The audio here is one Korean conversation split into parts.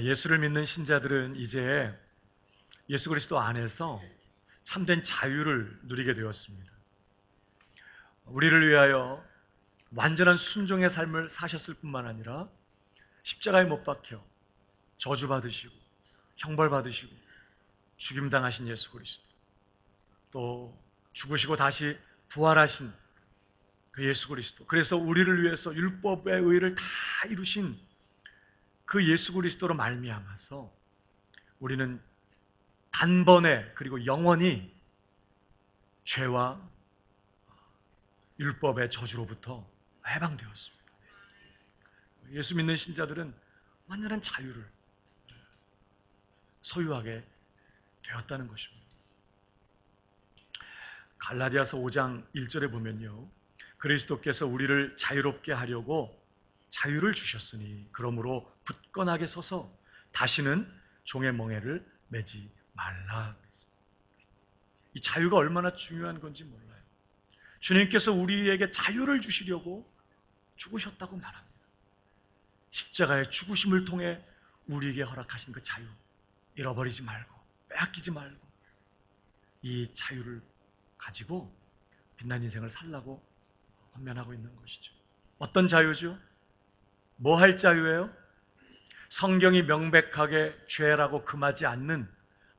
예수를 믿는 신자들은 이제 예수 그리스도 안에서 참된 자유를 누리게 되었습니다. 우리를 위하여 완전한 순종의 삶을 사셨을 뿐만 아니라 십자가에 못 박혀 저주받으시고 형벌받으시고 죽임당하신 예수 그리스도, 또 죽으시고 다시 부활하신 그 예수 그리스도, 그래서 우리를 위해서 율법의 의를 다 이루신 그 예수 그리스도로 말미암아서 우리는 단번에 그리고 영원히 죄와 율법의 저주로부터 해방되었습니다. 예수 믿는 신자들은 완전한 자유를 소유하게 되었다는 것입니다. 갈라디아서 5장 1절에 보면요, 그리스도께서 우리를 자유롭게 하려고 자유를 주셨으니 그러므로 굳건하게 서서 다시는 종의 멍에를 매지 말라. 이 자유가 얼마나 중요한 건지 몰라요. 주님께서 우리에게 자유를 주시려고 죽으셨다고 말합니다. 십자가의 죽으심을 통해 우리에게 허락하신 그 자유, 잃어버리지 말고 빼앗기지 말고 이 자유를 가지고 빛난 인생을 살라고 헌면하고 있는 것이죠. 어떤 자유죠? 뭐 할 자유예요? 성경이 명백하게 죄라고 금하지 않는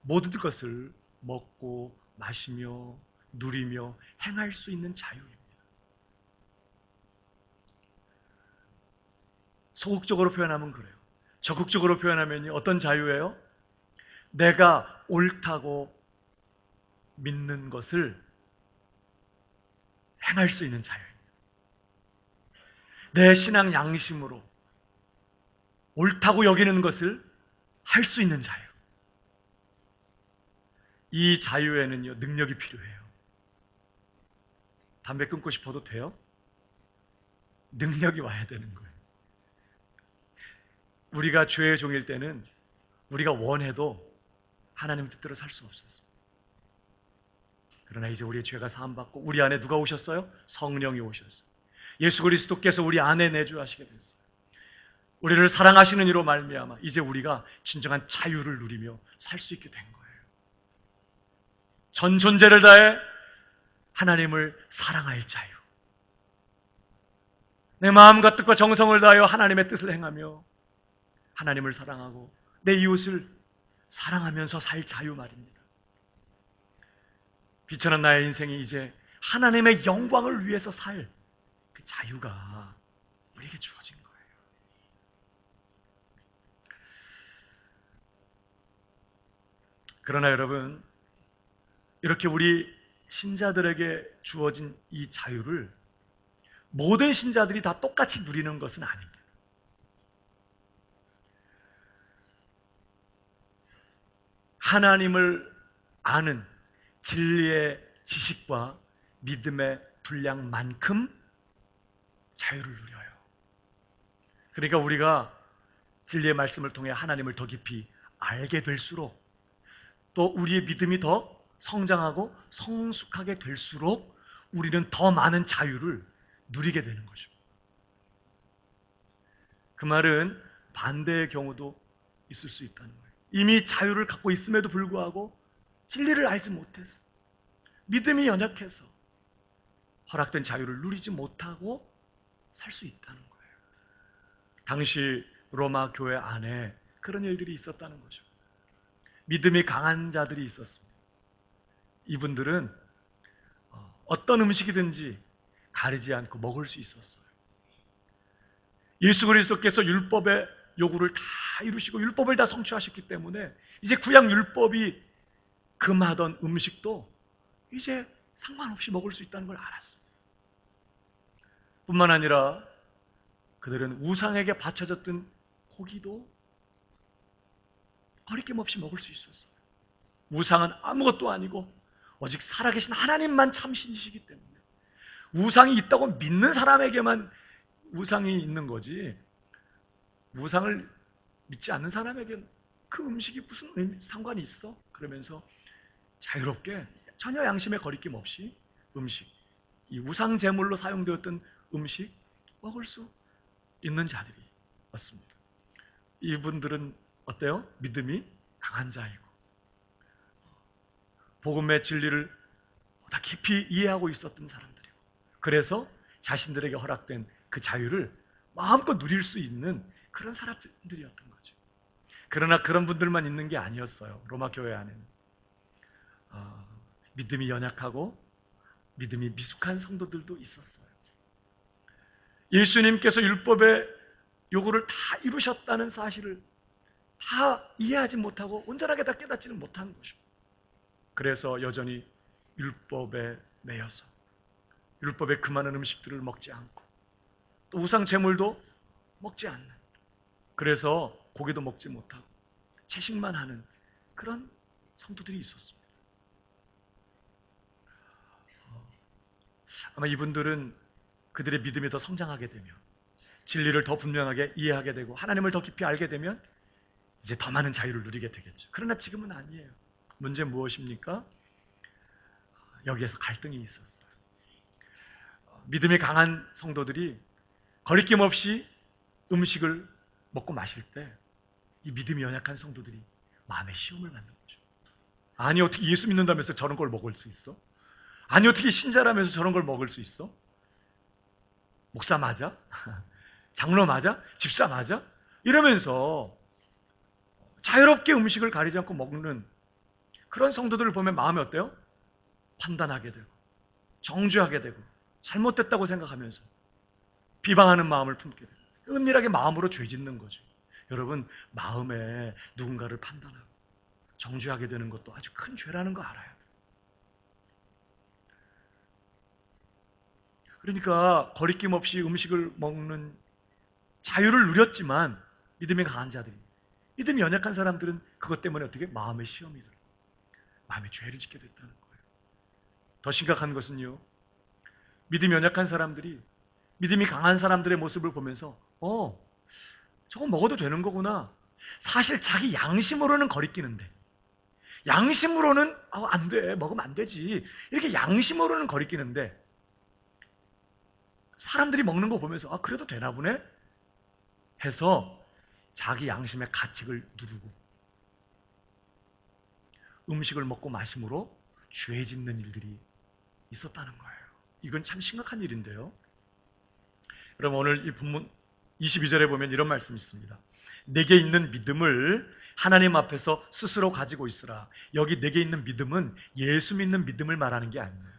모든 것을 먹고 마시며 누리며 행할 수 있는 자유입니다. 소극적으로 표현하면 그래요. 적극적으로 표현하면 어떤 자유예요? 내가 옳다고 믿는 것을 행할 수 있는 자유입니다. 내 신앙 양심으로 옳다고 여기는 것을 할 수 있는 자유. 이 자유에는요, 능력이 필요해요. 담배 끊고 싶어도 돼요? 능력이 와야 되는 거예요. 우리가 죄의 종일 때는 우리가 원해도 하나님 뜻대로 살 수 없었어요. 그러나 이제 우리의 죄가 사함받고 우리 안에 누가 오셨어요? 성령이 오셨어요. 예수 그리스도께서 우리 안에 내주하시게 됐어요. 우리를 사랑하시는 이로 말미암아 이제 우리가 진정한 자유를 누리며 살 수 있게 된 거예요. 전 존재를 다해 하나님을 사랑할 자유. 내 마음과 뜻과 정성을 다하여 하나님의 뜻을 행하며 하나님을 사랑하고 내 이웃을 사랑하면서 살 자유 말입니다. 비천한 나의 인생이 이제 하나님의 영광을 위해서 살 그 자유가 우리에게 주어진 거예요. 그러나 여러분, 이렇게 우리 신자들에게 주어진 이 자유를 모든 신자들이 다 똑같이 누리는 것은 아닙니다. 하나님을 아는 진리의 지식과 믿음의 분량만큼 자유를 누려요. 그러니까 우리가 진리의 말씀을 통해 하나님을 더 깊이 알게 될수록, 또 우리의 믿음이 더 성장하고 성숙하게 될수록 우리는 더 많은 자유를 누리게 되는 거죠. 그 말은 반대의 경우도 있을 수 있다는 거예요. 이미 자유를 갖고 있음에도 불구하고 진리를 알지 못해서, 믿음이 연약해서 허락된 자유를 누리지 못하고 살 수 있다는 거예요. 당시 로마 교회 안에 그런 일들이 있었다는 거죠. 믿음이 강한 자들이 있었습니다. 이분들은 어떤 음식이든지 가리지 않고 먹을 수 있었어요. 예수 그리스도께서 율법의 요구를 다 이루시고 율법을 다 성취하셨기 때문에 이제 구약 율법이 금하던 음식도 이제 상관없이 먹을 수 있다는 걸 알았습니다. 뿐만 아니라 그들은 우상에게 바쳐졌던 고기도 거리낌 없이 먹을 수 있었어요. 우상은 아무것도 아니고 오직 살아계신 하나님만 참신이시기 때문에 우상이 있다고 믿는 사람에게만 우상이 있는 거지, 우상을 믿지 않는 사람에게는 그 음식이 무슨 상관이 있어? 그러면서 자유롭게 전혀 양심의 거리낌 없이 음식, 이 우상 제물로 사용되었던 음식 먹을 수 있는 자들이었습니다. 이분들은 어때요? 믿음이 강한 자이고 복음의 진리를 보다 깊이 이해하고 있었던 사람들이고 그래서 자신들에게 허락된 그 자유를 마음껏 누릴 수 있는 그런 사람들이었던 거죠. 그러나 그런 분들만 있는 게 아니었어요. 로마 교회 안에는 믿음이 연약하고 믿음이 미숙한 성도들도 있었어요. 예수님께서 율법의 요구를 다 이루셨다는 사실을 다 이해하지 못하고 온전하게 다 깨닫지는 못한 것이죠. 그래서 여전히 율법에 매여서 율법의 그 많은 음식들을 먹지 않고 또 우상 제물도 먹지 않는 그래서 고기도 먹지 못하고 채식만 하는 그런 성도들이 있었습니다. 아마 이분들은 그들의 믿음이 더 성장하게 되면 진리를 더 분명하게 이해하게 되고 하나님을 더 깊이 알게 되면 이제 더 많은 자유를 누리게 되겠죠. 그러나 지금은 아니에요. 문제 무엇입니까? 여기에서 갈등이 있었어요. 믿음이 강한 성도들이 거리낌 없이 음식을 먹고 마실 때 이 믿음이 연약한 성도들이 마음의 시험을 받는 거죠. 아니 어떻게 예수 믿는다면서 저런 걸 먹을 수 있어? 아니 어떻게 신자라면서 저런 걸 먹을 수 있어? 목사 맞아? 장로 맞아? 집사 맞아? 이러면서 자유롭게 음식을 가리지 않고 먹는 그런 성도들을 보면 마음이 어때요? 판단하게 되고 정죄하게 되고 잘못됐다고 생각하면서 비방하는 마음을 품게 돼요. 은밀하게 마음으로 죄 짓는 거죠. 여러분 마음에 누군가를 판단하고 정죄하게 되는 것도 아주 큰 죄라는 거 알아야 돼요. 그러니까 거리낌 없이 음식을 먹는 자유를 누렸지만 믿음이 강한 자들이 믿음이 연약한 사람들은 그것 때문에 어떻게 마음의 시험이 들고 마음의 죄를 짓게 됐다는 거예요. 더 심각한 것은요. 믿음이 연약한 사람들이 믿음이 강한 사람들의 모습을 보면서 저건 먹어도 되는 거구나. 사실 자기 양심으로는 거리끼는데 양심으로는 안 돼. 먹으면 안 되지. 이렇게 양심으로는 거리끼는데 사람들이 먹는 거 보면서 그래도 되나 보네 해서 자기 양심의 가책을 누르고 음식을 먹고 마심으로 죄 짓는 일들이 있었다는 거예요. 이건 참 심각한 일인데요. 그럼 오늘 이 본문 22절에 보면 이런 말씀이 있습니다. 내게 있는 믿음을 하나님 앞에서 스스로 가지고 있으라. 여기 내게 있는 믿음은 예수 믿는 믿음을 말하는 게 아니에요.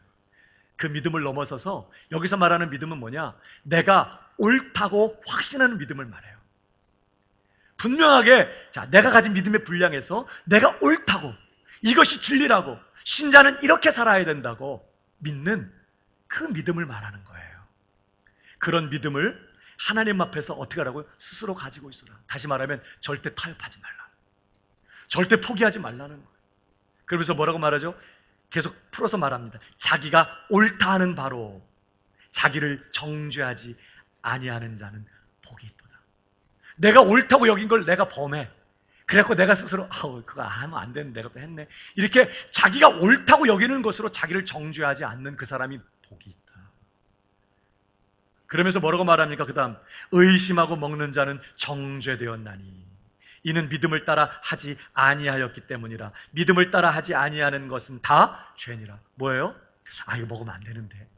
그 믿음을 넘어서서 여기서 말하는 믿음은 뭐냐? 내가 옳다고 확신하는 믿음을 말해요. 분명하게 내가 가진 믿음의 분량에서 내가 옳다고 이것이 진리라고 신자는 이렇게 살아야 된다고 믿는 그 믿음을 말하는 거예요. 그런 믿음을 하나님 앞에서 어떻게 하라고요? 스스로 가지고 있어라. 다시 말하면 절대 타협하지 말라. 절대 포기하지 말라는 거예요. 그러면서 뭐라고 말하죠? 계속 풀어서 말합니다. 자기가 옳다 하는 바로 자기를 정죄하지 아니하는 자는 복이 있도다. 내가 옳다고 여긴 걸 내가 범해. 그래갖고 내가 스스로 그거 하면 안 되는데 내가 또 했네. 이렇게 자기가 옳다고 여기는 것으로 자기를 정죄하지 않는 그 사람이 복이 있다. 그러면서 뭐라고 말합니까? 그 다음 의심하고 먹는 자는 정죄되었나니 이는 믿음을 따라 하지 아니하였기 때문이라. 믿음을 따라 하지 아니하는 것은 다 죄니라. 뭐예요? 이거 먹으면 안 되는데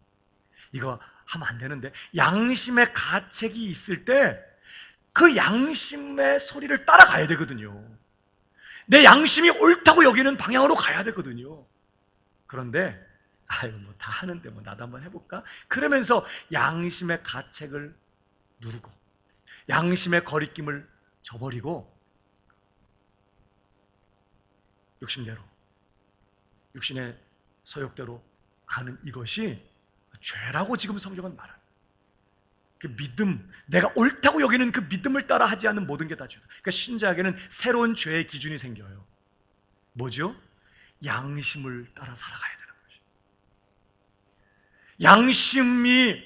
이거 하면 안 되는데 양심의 가책이 있을 때 그 양심의 소리를 따라가야 되거든요. 내 양심이 옳다고 여기는 방향으로 가야 되거든요. 그런데 뭐 다 하는데 뭐 나도 한번 해볼까? 그러면서 양심의 가책을 누르고 양심의 거리낌을 저버리고 욕심대로 육신의 소욕대로 가는 이것이 죄라고 지금 성경은 말합니다. 그 믿음, 내가 옳다고 여기는 그 믿음을 따라 하지 않는 모든 게 다 죄다. 그러니까 신자에게는 새로운 죄의 기준이 생겨요. 뭐죠? 양심을 따라 살아가야 되는 거죠. 양심이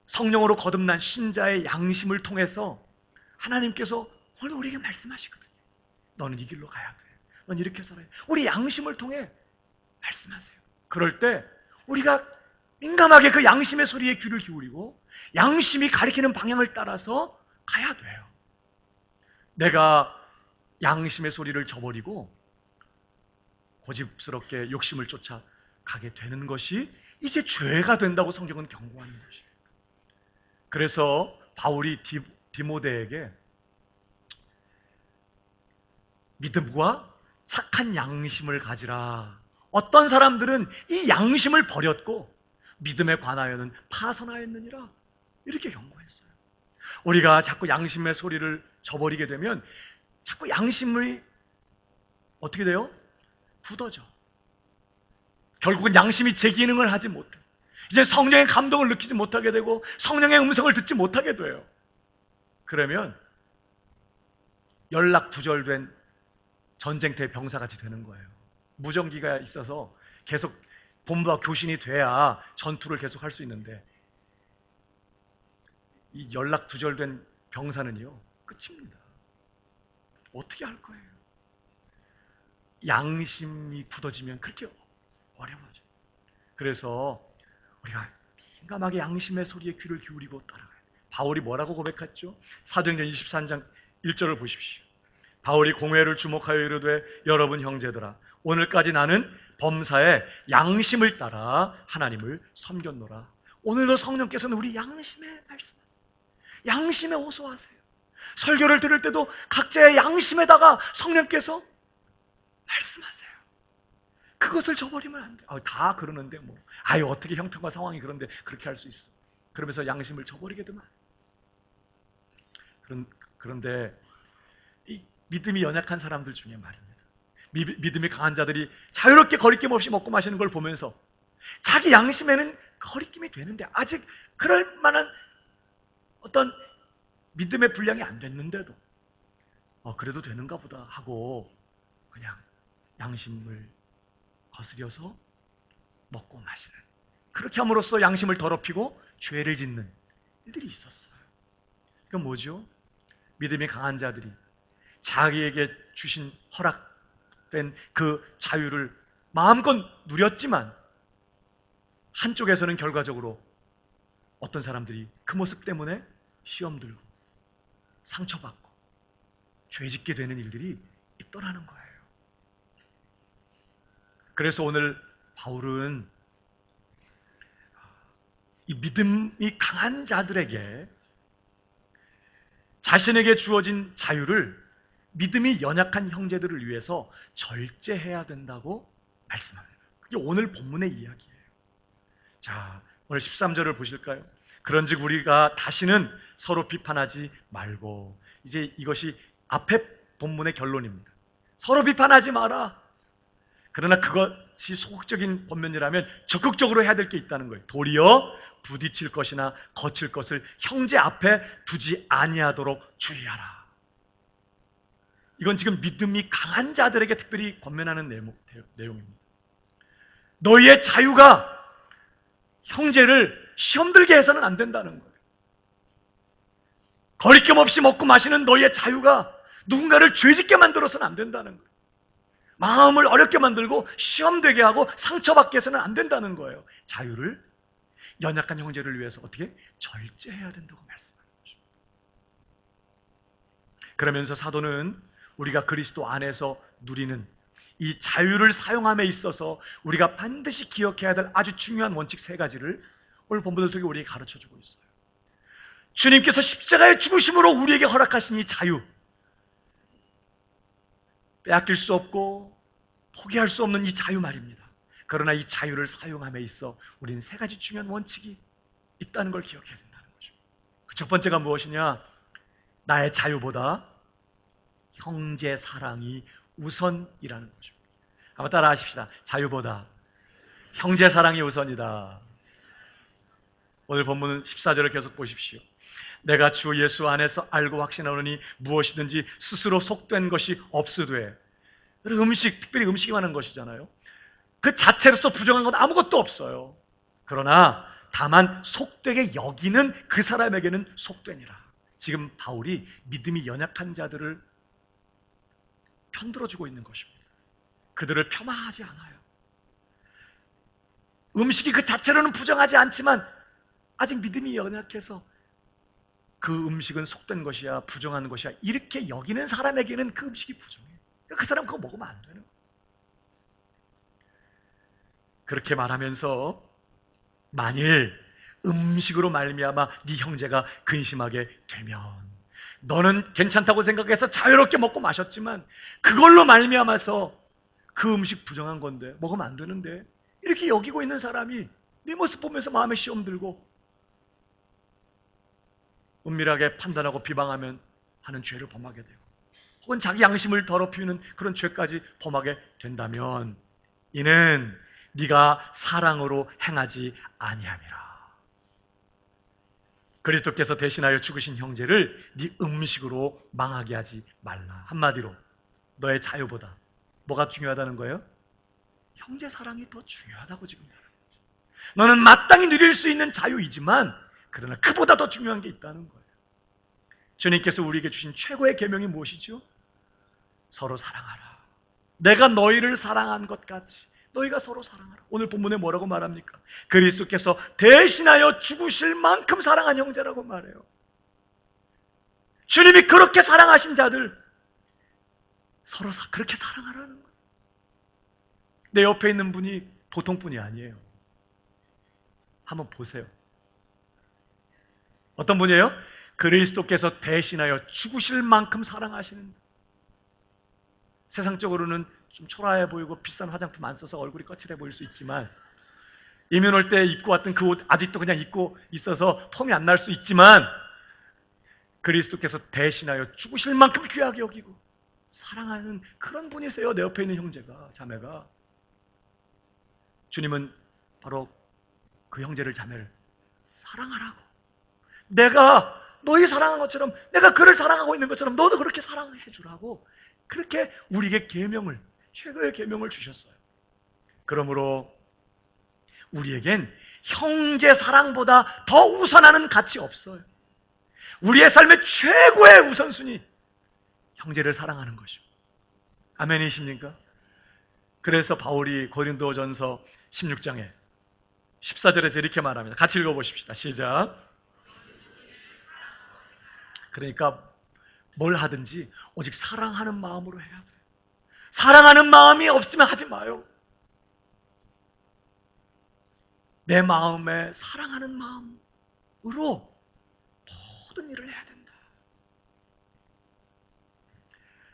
성령으로 거듭난 신자의 양심을 통해서 하나님께서 오늘 우리에게 말씀하시거든요. 너는 이 길로 가야 돼. 넌 이렇게 살아야 돼. 우리 양심을 통해 말씀하세요. 그럴 때 우리가 민감하게 그 양심의 소리에 귀를 기울이고 양심이 가리키는 방향을 따라서 가야 돼요. 내가 양심의 소리를 저버리고 고집스럽게 욕심을 쫓아가게 되는 것이 이제 죄가 된다고 성경은 경고하는 것이에요. 그래서 바울이 디모데에게 믿음과 착한 양심을 가지라. 어떤 사람들은 이 양심을 버렸고 믿음에 관하여는 파선하였느니라. 이렇게 경고했어요. 우리가 자꾸 양심의 소리를 저버리게 되면 자꾸 양심이 어떻게 돼요? 굳어져. 결국은 양심이 제 기능을 하지 못해. 이제 성령의 감동을 느끼지 못하게 되고 성령의 음성을 듣지 못하게 돼요. 그러면 연락두절된 전쟁터의 병사같이 되는 거예요. 무전기가 있어서 계속 본부와 교신이 돼야 전투를 계속 할 수 있는데 이 연락두절된 병사는요, 끝입니다. 어떻게 할 거예요? 양심이 굳어지면 그렇게 어려워져. 그래서 우리가 민감하게 양심의 소리에 귀를 기울이고 따라가요. 바울이 뭐라고 고백했죠? 사도행전 23장 1절을 보십시오. 바울이 공회를 주목하여 이르되 여러분 형제들아 오늘까지 나는 범사에 양심을 따라 하나님을 섬겼노라. 오늘도 성령께서는 우리 양심에 말씀하세요. 양심에 호소하세요. 설교를 들을 때도 각자의 양심에다가 성령께서 말씀하세요. 그것을 저버리면 안 돼. 다 그러는데 뭐. 어떻게 형편과 상황이 그런데 그렇게 할 수 있어. 그러면서 양심을 저버리게 되면. 그런데 이 믿음이 연약한 사람들 중에 말입니다. 믿음이 강한 자들이 자유롭게 거리낌 없이 먹고 마시는 걸 보면서 자기 양심에는 거리낌이 되는데 아직 그럴 만한 어떤 믿음의 분량이 안 됐는데도 그래도 되는가 보다 하고 그냥 양심을 거스려서 먹고 마시는, 그렇게 함으로써 양심을 더럽히고 죄를 짓는 일들이 있었어요. 그건 뭐죠? 믿음이 강한 자들이 자기에게 주신 허락된 그 자유를 마음껏 누렸지만 한쪽에서는 결과적으로 어떤 사람들이 그 모습 때문에 시험 들고 상처받고 죄짓게 되는 일들이 있더라는 거예요. 그래서 오늘 바울은 이 믿음이 강한 자들에게 자신에게 주어진 자유를 믿음이 연약한 형제들을 위해서 절제해야 된다고 말씀합니다. 그게 오늘 본문의 이야기예요. 자, 오늘 13절을 보실까요? 그런즉 우리가 다시는 서로 비판하지 말고, 이제 이것이 앞에 본문의 결론입니다. 서로 비판하지 마라. 그러나 그것이 소극적인 권면이라면 적극적으로 해야 될 게 있다는 거예요. 도리어 부딪힐 것이나 거칠 것을 형제 앞에 두지 아니하도록 주의하라. 이건 지금 믿음이 강한 자들에게 특별히 권면하는 내용입니다. 너희의 자유가 형제를 시험 들게 해서는 안 된다는 거예요. 거리낌 없이 먹고 마시는 너희의 자유가 누군가를 죄짓게 만들어서는 안 된다는 거예요. 마음을 어렵게 만들고 시험되게 하고 상처받게 해서는 안 된다는 거예요. 자유를 연약한 형제를 위해서 어떻게 절제해야 된다고 말씀하는 것입니다. 그러면서 사도는 우리가 그리스도 안에서 누리는 이 자유를 사용함에 있어서 우리가 반드시 기억해야 될 아주 중요한 원칙 3가지를 오늘 본문을 통해 우리에게 가르쳐주고 있어요. 주님께서 십자가의 죽으심으로 우리에게 허락하신 이 자유, 빼앗길 수 없고 포기할 수 없는 이 자유 말입니다. 그러나 이 자유를 사용함에 있어 우리는 3가지 중요한 원칙이 있다는 걸 기억해야 된다는 거죠. 그 첫 번째가 무엇이냐? 나의 자유보다 형제 사랑이 우선이라는 거죠. 한번 따라 하십시다. 자유보다 형제 사랑이 우선이다. 오늘 본문은 14절을 계속 보십시오. 내가 주 예수 안에서 알고 확신하노니 무엇이든지 스스로 속된 것이 없으되, 음식, 특별히 음식이 많은 것이잖아요. 그 자체로서 부정한 건 아무것도 없어요. 그러나 다만 속되게 여기는 그 사람에게는 속되니라. 지금 바울이 믿음이 연약한 자들을 편들어주고 있는 것입니다. 그들을 폄하하지 않아요. 음식이 그 자체로는 부정하지 않지만 아직 믿음이 연약해서 그 음식은 속된 것이야, 부정한 것이야, 이렇게 여기는 사람에게는 그 음식이 부정해. 그 사람 그거 먹으면 안 되는 거야. 그렇게 말하면서 만일 음식으로 말미암아 네 형제가 근심하게 되면, 너는 괜찮다고 생각해서 자유롭게 먹고 마셨지만 그걸로 말미암아서 그 음식 부정한 건데 먹으면 안 되는데, 이렇게 여기고 있는 사람이 네 모습 보면서 마음에 시험 들고 은밀하게 판단하고 비방하면 하는 죄를 범하게 되고, 혹은 자기 양심을 더럽히는 그런 죄까지 범하게 된다면 이는 네가 사랑으로 행하지 아니함이라. 그리스도께서 대신하여 죽으신 형제를 네 음식으로 망하게 하지 말라. 한마디로 너의 자유보다 뭐가 중요하다는 거예요? 형제 사랑이 더 중요하다고 지금 말합니다. 너는 마땅히 누릴 수 있는 자유이지만 그러나 그보다 더 중요한 게 있다는 거예요. 주님께서 우리에게 주신 최고의 계명이 무엇이죠? 서로 사랑하라. 내가 너희를 사랑한 것 같이 너희가 서로 사랑하라. 오늘 본문에 뭐라고 말합니까? 그리스도께서 대신하여 죽으실 만큼 사랑한 형제라고 말해요. 주님이 그렇게 사랑하신 자들 서로 그렇게 사랑하라는 거예요. 내 옆에 있는 분이 보통 분이 아니에요. 한번 보세요. 어떤 분이에요? 그리스도께서 대신하여 죽으실 만큼 사랑하시는, 세상적으로는 좀 초라해 보이고 비싼 화장품 안 써서 얼굴이 거칠해 보일 수 있지만, 이민 올 때 입고 왔던 그 옷 아직도 그냥 입고 있어서 폼이 안 날 수 있지만, 그리스도께서 대신하여 죽으실 만큼 귀하게 여기고 사랑하는 그런 분이세요. 내 옆에 있는 형제가, 자매가. 주님은 바로 그 형제를, 자매를 사랑하라고, 내가 너희 사랑한 것처럼, 내가 그를 사랑하고 있는 것처럼 너도 그렇게 사랑해 주라고, 그렇게 우리에게 계명을, 최고의 계명을 주셨어요. 그러므로 우리에겐 형제 사랑보다 더 우선하는 가치 없어요. 우리의 삶의 최고의 우선순위, 형제를 사랑하는 것이고. 아멘이십니까? 그래서 바울이 고린도전서 16장에 14절에서 이렇게 말합니다. 같이 읽어보십시다. 시작. 그러니까 뭘 하든지 오직 사랑하는 마음으로 해야 돼요. 사랑하는 마음이 없으면 하지 마요. 내 마음에 사랑하는 마음으로 모든 일을 해야 된다.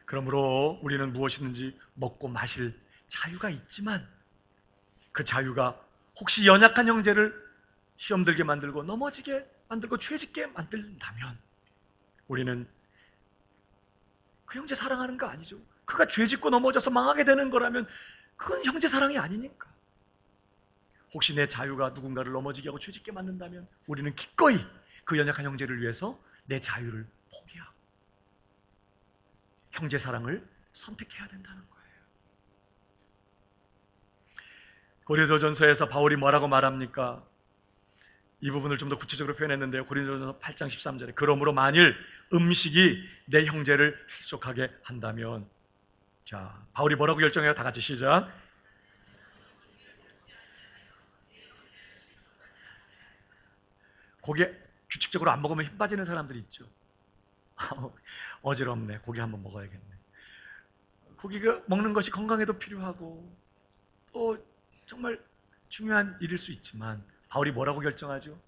그러므로 우리는 무엇이든지 먹고 마실 자유가 있지만, 그 자유가 혹시 연약한 형제를 시험 들게 만들고 넘어지게 만들고 죄짓게 만든다면 우리는 그 형제 사랑하는 거 아니죠. 그가 죄짓고 넘어져서 망하게 되는 거라면 그건 형제 사랑이 아니니까. 혹시 내 자유가 누군가를 넘어지게 하고 죄짓게 만든다면 우리는 기꺼이 그 연약한 형제를 위해서 내 자유를 포기하고 형제 사랑을 선택해야 된다는 거예요. 고린도전서에서 바울이 뭐라고 말합니까? 이 부분을 좀 더 구체적으로 표현했는데요. 고린도전서 8장 13절에 그러므로 만일 음식이 내 형제를 실족하게 한다면, 자, 바울이 뭐라고 결정해요? 다 같이 시작. 고기 규칙적으로 안 먹으면 힘 빠지는 사람들이 있죠. 어지럽네. 고기 한번 먹어야겠네. 고기가 먹는 것이 건강에도 필요하고 또 정말 중요한 일일 수 있지만, 바울이 뭐라고 결정하죠?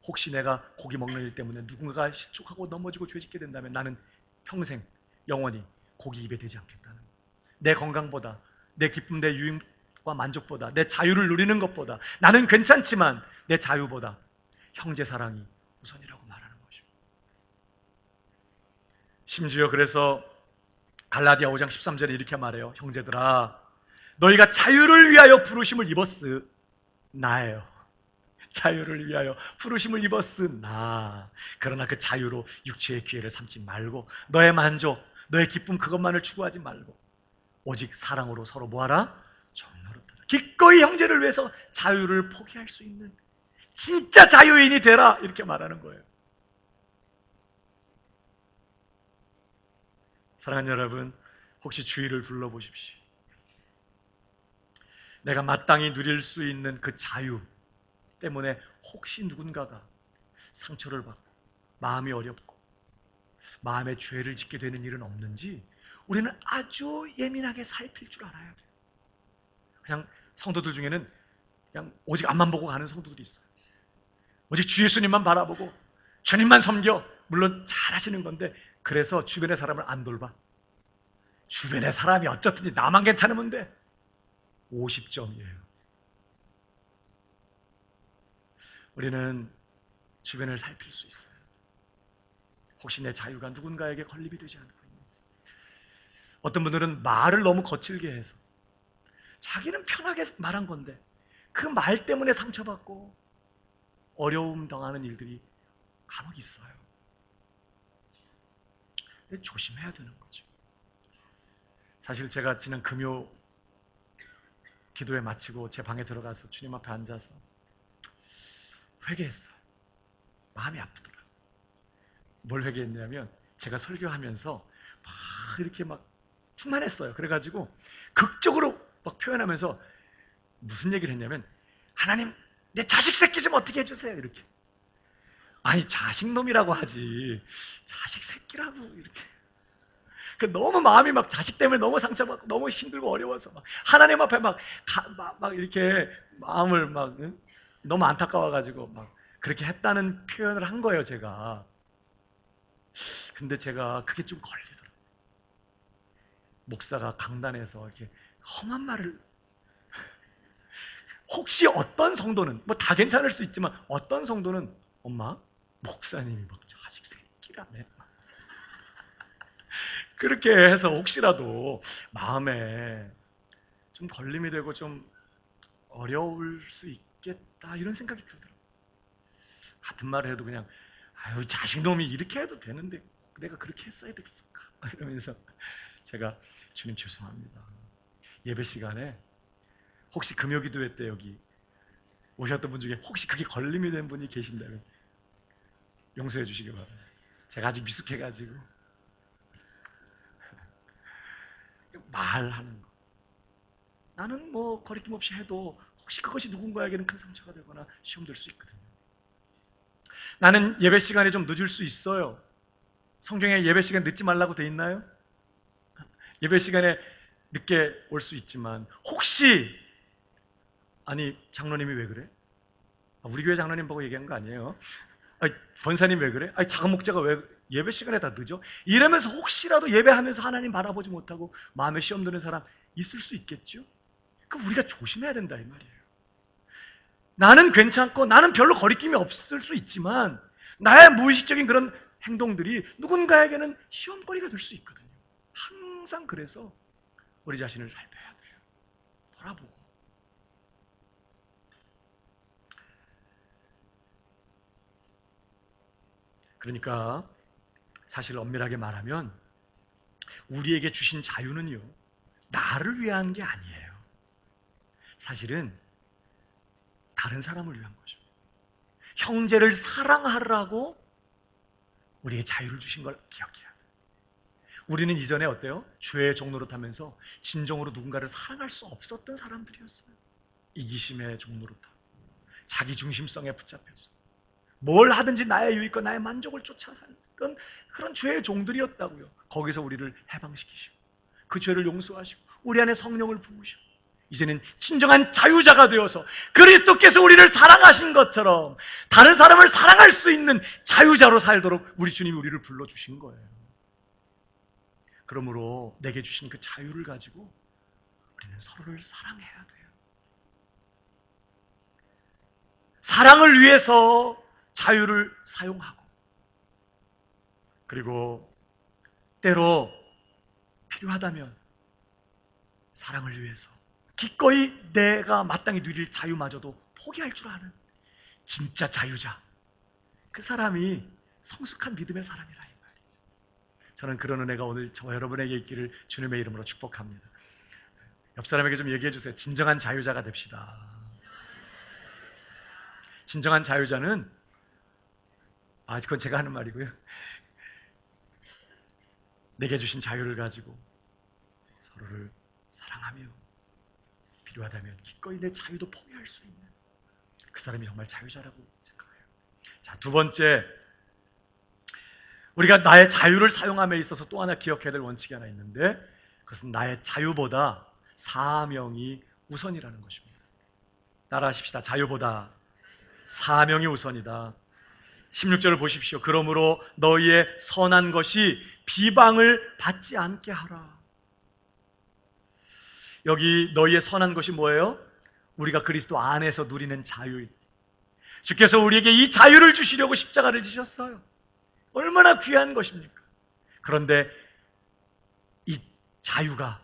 혹시 내가 고기 먹는 일 때문에 누군가가 실족하고 넘어지고 죄짓게 된다면 나는 평생 영원히 고기 입에 대지 않겠다는 거예요. 내 건강보다, 내 기쁨, 내 유익과 만족보다, 내 자유를 누리는 것보다, 나는 괜찮지만 내 자유보다 형제 사랑이 우선이라고 말하는 것이죠. 심지어 그래서 갈라디아 5장 13절에 이렇게 말해요. 형제들아, 너희가 자유를 위하여 부르심을 입었으나예요. 자유를 위하여 부르심을 입었으나, 그러나 그 자유로 육체의 기회를 삼지 말고 너의 만족, 너의 기쁨 그것만을 추구하지 말고 오직 사랑으로 서로 뭐하라? 정노릇하라. 기꺼이 형제를 위해서 자유를 포기할 수 있는 진짜 자유인이 되라, 이렇게 말하는 거예요. 사랑하는 여러분, 혹시 주위를 둘러보십시오. 내가 마땅히 누릴 수 있는 그 자유 때문에 혹시 누군가가 상처를 받고 마음이 어렵고 마음에 죄를 짓게 되는 일은 없는지 우리는 아주 예민하게 살필 줄 알아야 돼요. 그냥 성도들 중에는 그냥 오직 앞만 보고 가는 성도들이 있어요. 오직 주 예수님만 바라보고 주님만 섬겨. 물론 잘하시는 건데 그래서 주변의 사람을 안 돌봐. 주변의 사람이 어쩌든지 나만 괜찮으면 돼. 50점이에요. 우리는 주변을 살필 수 있어요. 혹시 내 자유가 누군가에게 건립이 되지 않고 있는지. 어떤 분들은 말을 너무 거칠게 해서 자기는 편하게 말한 건데 그 말 때문에 상처받고 어려움 당하는 일들이 간혹 있어요. 조심해야 되는 거죠. 사실 제가 지난 금요 기도회 마치고 제 방에 들어가서 주님 앞에 앉아서 회개했어요. 마음이 아프더라. 뭘 회개했냐면 제가 설교하면서 막 이렇게 막 충만했어요. 그래가지고 극적으로 막 표현하면서 무슨 얘기를 했냐면 하나님 내 자식 새끼 좀 어떻게 해주세요. 이렇게. 아니 자식놈이라고 하지 자식 새끼라고 이렇게. 너무 마음이 막 자식 때문에 너무 상처받고 너무 힘들고 어려워서 막 하나님 앞에 막 이렇게 마음을 막 너무 안타까워가지고 막 그렇게 했다는 표현을 한 거예요 제가. 근데 제가 그게 좀 걸리더라고요. 목사가 강단에서 이렇게 험한 말을 혹시 어떤 성도는 뭐 다 괜찮을 수 있지만 어떤 성도는 엄마 목사님이 막 자식 새끼라며 그렇게 해서 혹시라도 마음에 좀 걸림이 되고 좀 어려울 수 있겠다 이런 생각이 들더라고요. 같은 말을 해도 그냥 아유 자식놈이 이렇게 해도 되는데 내가 그렇게 했어야 됐을까 이러면서 제가 주님 죄송합니다. 예배 시간에 혹시 금요기도회 때 여기 오셨던 분 중에 혹시 그게 걸림이 된 분이 계신다면 용서해 주시기 바랍니다. 제가 아직 미숙해가지고 말하는 거 나는 뭐 거리낌 없이 해도 혹시 그것이 누군가에게는 큰 상처가 되거나 시험될 수 있거든요. 나는 예배 시간에 좀 늦을 수 있어요. 성경에 예배 시간 늦지 말라고 돼 있나요? 예배 시간에 늦게 올 수 있지만 혹시 아니 장로님이 왜 그래? 우리 교회 장로님 보고 얘기한 거 아니에요? 아니, 권사님 왜 그래? 아니 작은 목자가 왜 예배 시간에 다 늦어? 이러면서 혹시라도 예배하면서 하나님 바라보지 못하고 마음에 시험 드는 사람 있을 수 있겠죠? 그럼 우리가 조심해야 된다 이 말이에요. 나는 괜찮고 나는 별로 거리낌이 없을 수 있지만 나의 무의식적인 그런 행동들이 누군가에게는 시험거리가 될 수 있거든요. 항상 그래서 우리 자신을 살펴야 돼요. 돌아보고. 그러니까 사실 엄밀하게 말하면 우리에게 주신 자유는요. 나를 위한 게 아니에요. 사실은 다른 사람을 위한 거죠. 형제를 사랑하라고 우리에게 자유를 주신 걸 기억해야 돼요. 우리는 이전에 어때요? 죄의 종로로 타면서 진정으로 누군가를 사랑할 수 없었던 사람들이었어요. 이기심의 종로로 타고 자기 중심성에 붙잡혀서 뭘 하든지 나의 유익과 나의 만족을 쫓아 살던 그런 죄의 종들이었다고요. 거기서 우리를 해방시키시고 그 죄를 용서하시고 우리 안에 성령을 부으시고 이제는 진정한 자유자가 되어서 그리스도께서 우리를 사랑하신 것처럼 다른 사람을 사랑할 수 있는 자유자로 살도록 우리 주님이 우리를 불러주신 거예요. 그러므로 내게 주신 그 자유를 가지고 우리는 서로를 사랑해야 돼요. 사랑을 위해서 자유를 사용하고 그리고 때로 필요하다면 사랑을 위해서 기꺼이 내가 마땅히 누릴 자유마저도 포기할 줄 아는 진짜 자유자 그 사람이 성숙한 믿음의 사람이라 이 말이죠. 저는 그런 은혜가 오늘 저와 여러분에게 있기를 주님의 이름으로 축복합니다. 옆 사람에게 좀 얘기해 주세요. 진정한 자유자가 됩시다. 진정한 자유자는 그건 제가 하는 말이고요. 내게 주신 자유를 가지고 서로를 사랑하며 필요하다면 기꺼이 내 자유도 포기할 수 있는 그 사람이 정말 자유자라고 생각해요. 자, 두 번째 우리가 나의 자유를 사용함에 있어서 또 하나 기억해야 될 원칙이 하나 있는데, 그것은 나의 자유보다 사명이 우선이라는 것입니다. 따라하십시다. 자유보다 사명이 우선이다. 16절을 보십시오. 그러므로 너희의 선한 것이 비방을 받지 않게 하라. 여기 너희의 선한 것이 뭐예요? 우리가 그리스도 안에서 누리는 자유. 주께서 우리에게 이 자유를 주시려고 십자가를 지셨어요. 얼마나 귀한 것입니까? 그런데 이 자유가,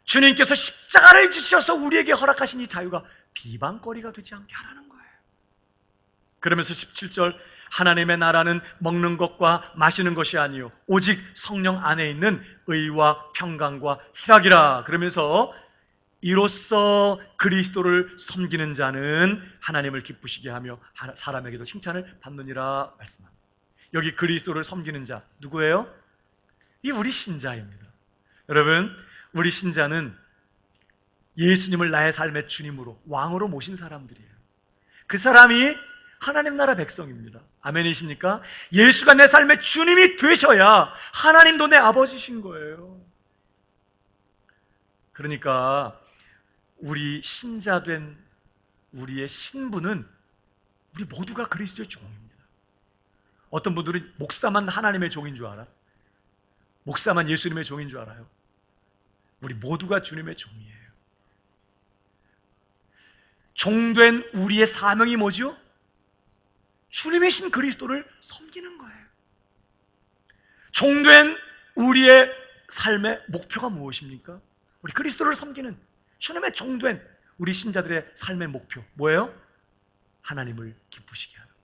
주님께서 십자가를 지셔서 우리에게 허락하신 이 자유가 비방거리가 되지 않게 하라는 거예요. 그러면서 17절, 하나님의 나라는 먹는 것과 마시는 것이 아니요 오직 성령 안에 있는 의와 평강과 희락이라. 그러면서 이로써 그리스도를 섬기는 자는 하나님을 기쁘시게 하며 사람에게도 칭찬을 받느니라 말씀합니다. 여기 그리스도를 섬기는 자 누구예요? 이 우리 신자입니다. 여러분, 우리 신자는 예수님을 나의 삶의 주님으로, 왕으로 모신 사람들이에요. 그 사람이 하나님 나라 백성입니다. 아멘이십니까? 예수가 내 삶의 주님이 되셔야 하나님도 내 아버지신 거예요. 그러니까 우리 신자된 우리의 신분은 우리 모두가 그리스도의 종입니다. 어떤 분들은 목사만 하나님의 종인 줄 알아? 목사만 예수님의 종인 줄 알아요? 우리 모두가 주님의 종이에요. 종된 우리의 사명이 뭐죠? 주님이신 그리스도를 섬기는 거예요. 종된 우리의 삶의 목표가 무엇입니까? 우리 그리스도를 섬기는 주님의 종된 우리 신자들의 삶의 목표 뭐예요? 하나님을 기쁘시게 하는 거예요.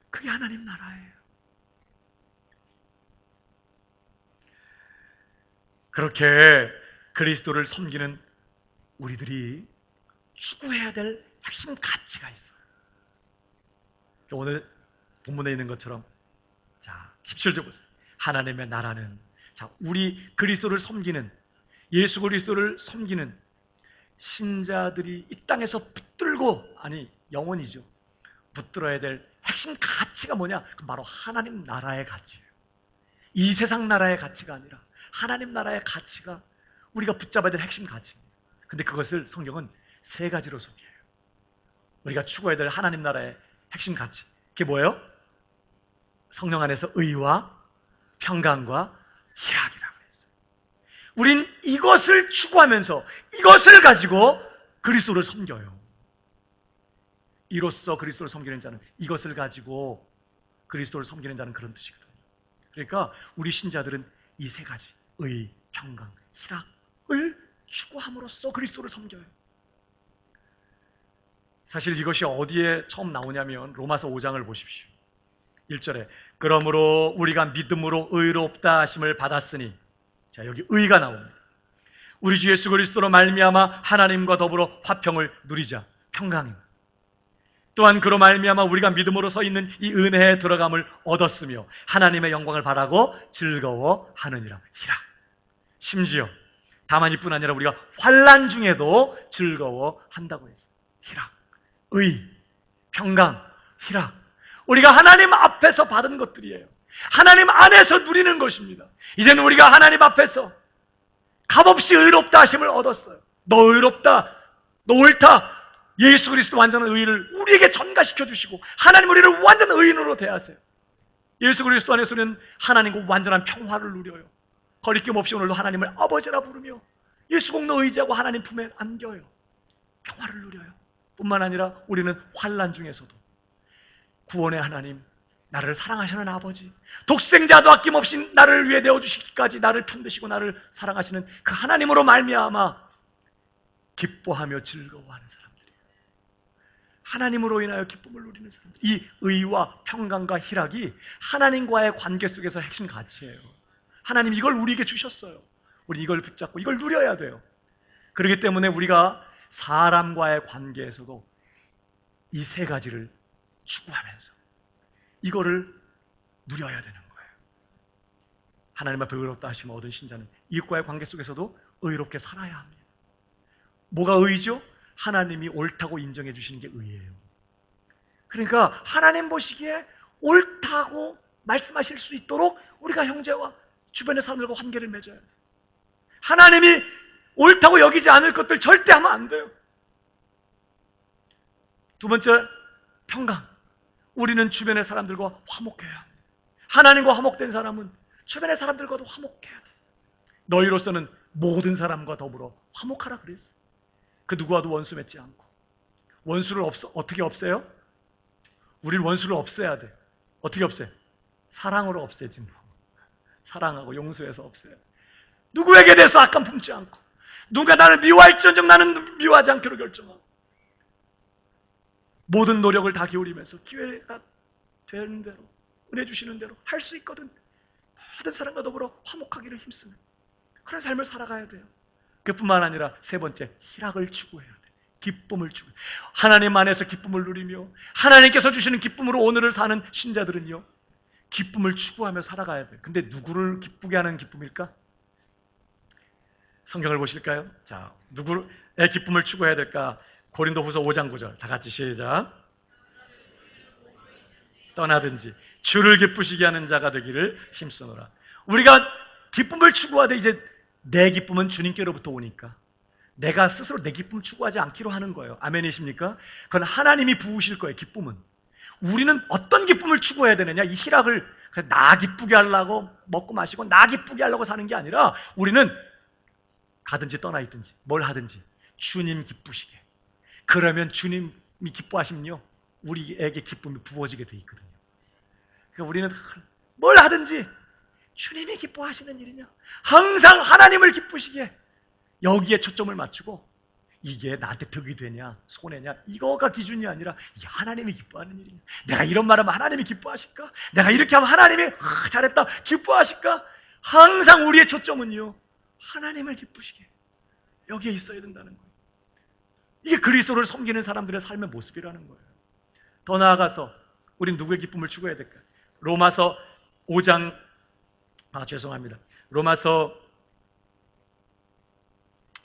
그게 하나님 나라예요. 그렇게 그리스도를 섬기는 우리들이 추구해야 될 핵심 가치가 있어요. 오늘 본문에 있는 것처럼, 자, 17절 보세요. 하나님의 나라는, 자, 우리 그리스도를 섬기는, 예수 그리스도를 섬기는 신자들이 이 땅에서 붙들고, 아니 영원이죠, 붙들어야 될 핵심 가치가 뭐냐? 바로 하나님 나라의 가치예요. 이 세상 나라의 가치가 아니라 하나님 나라의 가치가 우리가 붙잡아야 될 핵심 가치입니다. 근데 그것을 성경은 세 가지로 소개해요. 우리가 추구해야 될 하나님 나라의 핵심 가치, 그게 뭐예요? 성령 안에서 의와 평강과 희락이라고 했어요. 우린 이것을 추구하면서 이것을 가지고 그리스도를 섬겨요. 이로써 그리스도를 섬기는 자는, 이것을 가지고 그리스도를 섬기는 자는 그런 뜻이거든요. 그러니까 우리 신자들은 이 세 가지, 의, 평강, 희락을 추구함으로써 그리스도를 섬겨요. 사실 이것이 어디에 처음 나오냐면 로마서 5장을 보십시오. 1절에 그러므로 우리가 믿음으로 의롭다 하심을 받았으니, 자, 여기 의가 나옵니다. 우리 주 예수 그리스도로 말미암아 하나님과 더불어 화평을 누리자, 평강입니다. 또한 그로 말미암아 우리가 믿음으로 서 있는 이 은혜에 들어감을 얻었으며 하나님의 영광을 바라고 즐거워하느니라, 희락. 심지어 다만 이뿐 아니라 우리가 환난 중에도 즐거워한다고 했어요. 희락, 의, 평강, 희락. 우리가 하나님 앞에서 받은 것들이에요. 하나님 안에서 누리는 것입니다. 이제는 우리가 하나님 앞에서 값없이 의롭다 하심을 얻었어요. 너 의롭다, 너 옳다. 예수 그리스도 완전한 의를 우리에게 전가시켜 주시고 하나님 우리를 완전한 의인으로 대하세요. 예수 그리스도 안에서 우리는 하나님과 완전한 평화를 누려요. 거리낌 없이 오늘도 하나님을 아버지라 부르며 예수 공로 의지하고 하나님 품에 안겨요. 평화를 누려요. 뿐만 아니라 우리는 환난 중에서도 구원의 하나님, 나를 사랑하시는 아버지, 독생자도 아낌없이 나를 위해 내어주시기까지 나를 편드시고 나를 사랑하시는 그 하나님으로 말미암아 기뻐하며 즐거워하는 사람들이에요. 하나님으로 인하여 기쁨을 누리는 사람들. 이 의와 평강과 희락이 하나님과의 관계 속에서 핵심 가치예요. 하나님 이걸 우리에게 주셨어요. 우리 이걸 붙잡고 이걸 누려야 돼요. 그렇기 때문에 우리가 사람과의 관계에서도 이 세 가지를 추구하면서 이거를 누려야 되는 거예요. 하나님 앞에 의롭다 하심을 얻은 신자는 이웃과의 관계 속에서도 의롭게 살아야 합니다. 뭐가 의죠? 하나님이 옳다고 인정해 주시는 게 의예요. 그러니까 하나님 보시기에 옳다고 말씀하실 수 있도록 우리가 형제와 주변의 사람들과 관계를 맺어야 돼요. 하나님이 옳다고 여기지 않을 것들 절대 하면 안 돼요. 두 번째, 평강. 우리는 주변의 사람들과 화목해야 합니다. 하나님과 화목된 사람은 주변의 사람들과도 화목해야 돼요. 너희로서는 모든 사람과 더불어 화목하라 그랬어요. 그 누구와도 원수 맺지 않고. 원수를 어떻게 없애요? 우리는 원수를 없애야 돼. 어떻게 없애? 사랑으로 없애지 뭐. 사랑하고 용서해서 없애야 돼. 누구에게 대해서 악감 품지 않고, 누가 나를 미워할지언정 나는 미워하지 않기로 결정하고, 모든 노력을 다 기울이면서 기회가 되는 대로, 은혜 주시는 대로 할 수 있거든 모든 사람과 더불어 화목하기를 힘쓰는 그런 삶을 살아가야 돼요. 그뿐만 아니라 세 번째, 희락을 추구해야 돼. 기쁨을 추구. 하나님 안에서 기쁨을 누리며 하나님께서 주시는 기쁨으로 오늘을 사는 신자들은요, 기쁨을 추구하며 살아가야 돼. 근데 누구를 기쁘게 하는 기쁨일까? 성경을 보실까요? 자, 누구의 기쁨을 추구해야 될까? 고린도후서 5장 9절 다 같이 시작. 떠나든지 주를 기쁘시게 하는 자가 되기를 힘쓰노라. 우리가 기쁨을 추구하되 이제 내 기쁨은 주님께로부터 오니까 내가 스스로 내 기쁨을 추구하지 않기로 하는 거예요. 아멘이십니까? 그건 하나님이 부으실 거예요. 기쁨은. 우리는 어떤 기쁨을 추구해야 되느냐? 이 희락을 나 기쁘게 하려고 먹고 마시고 나 기쁘게 하려고 사는 게 아니라 우리는 가든지 떠나 있든지 뭘 하든지 주님 기쁘시게. 그러면 주님이 기뻐하시면요, 우리에게 기쁨이 부어지게 돼 있거든요. 그러니까 우리는 뭘 하든지 주님이 기뻐하시는 일이냐, 항상 하나님을 기쁘시게 여기에 초점을 맞추고, 이게 나한테 덕이 되냐 손해냐 이거가 기준이 아니라 이게 하나님이 기뻐하는 일이냐, 내가 이런 말하면 하나님이 기뻐하실까, 내가 이렇게 하면 하나님이 잘했다 기뻐하실까. 항상 우리의 초점은요, 하나님을 기쁘시게 여기에 있어야 된다는 거예요. 이게 그리스도를 섬기는 사람들의 삶의 모습이라는 거예요. 더 나아가서 우린 누구의 기쁨을 추구해야 될까? 로마서 5장 죄송합니다. 로마서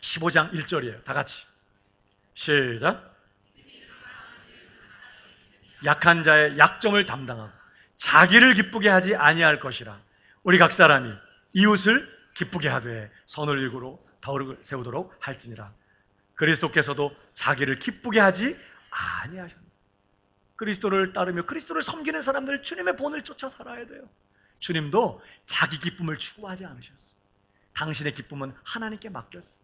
15장 1절이에요. 다 같이 시작. 약한 자의 약점을 담당하고 자기를 기쁘게 하지 아니할 것이라. 우리 각 사람이 이웃을 기쁘게 하되 선을 일구로 덕을 세우도록 할지니라. 그리스도께서도 자기를 기쁘게 하지 아니하셨다. 그리스도를 따르며 그리스도를 섬기는 사람들 주님의 본을 쫓아 살아야 돼요. 주님도 자기 기쁨을 추구하지 않으셨어요. 당신의 기쁨은 하나님께 맡겼어요.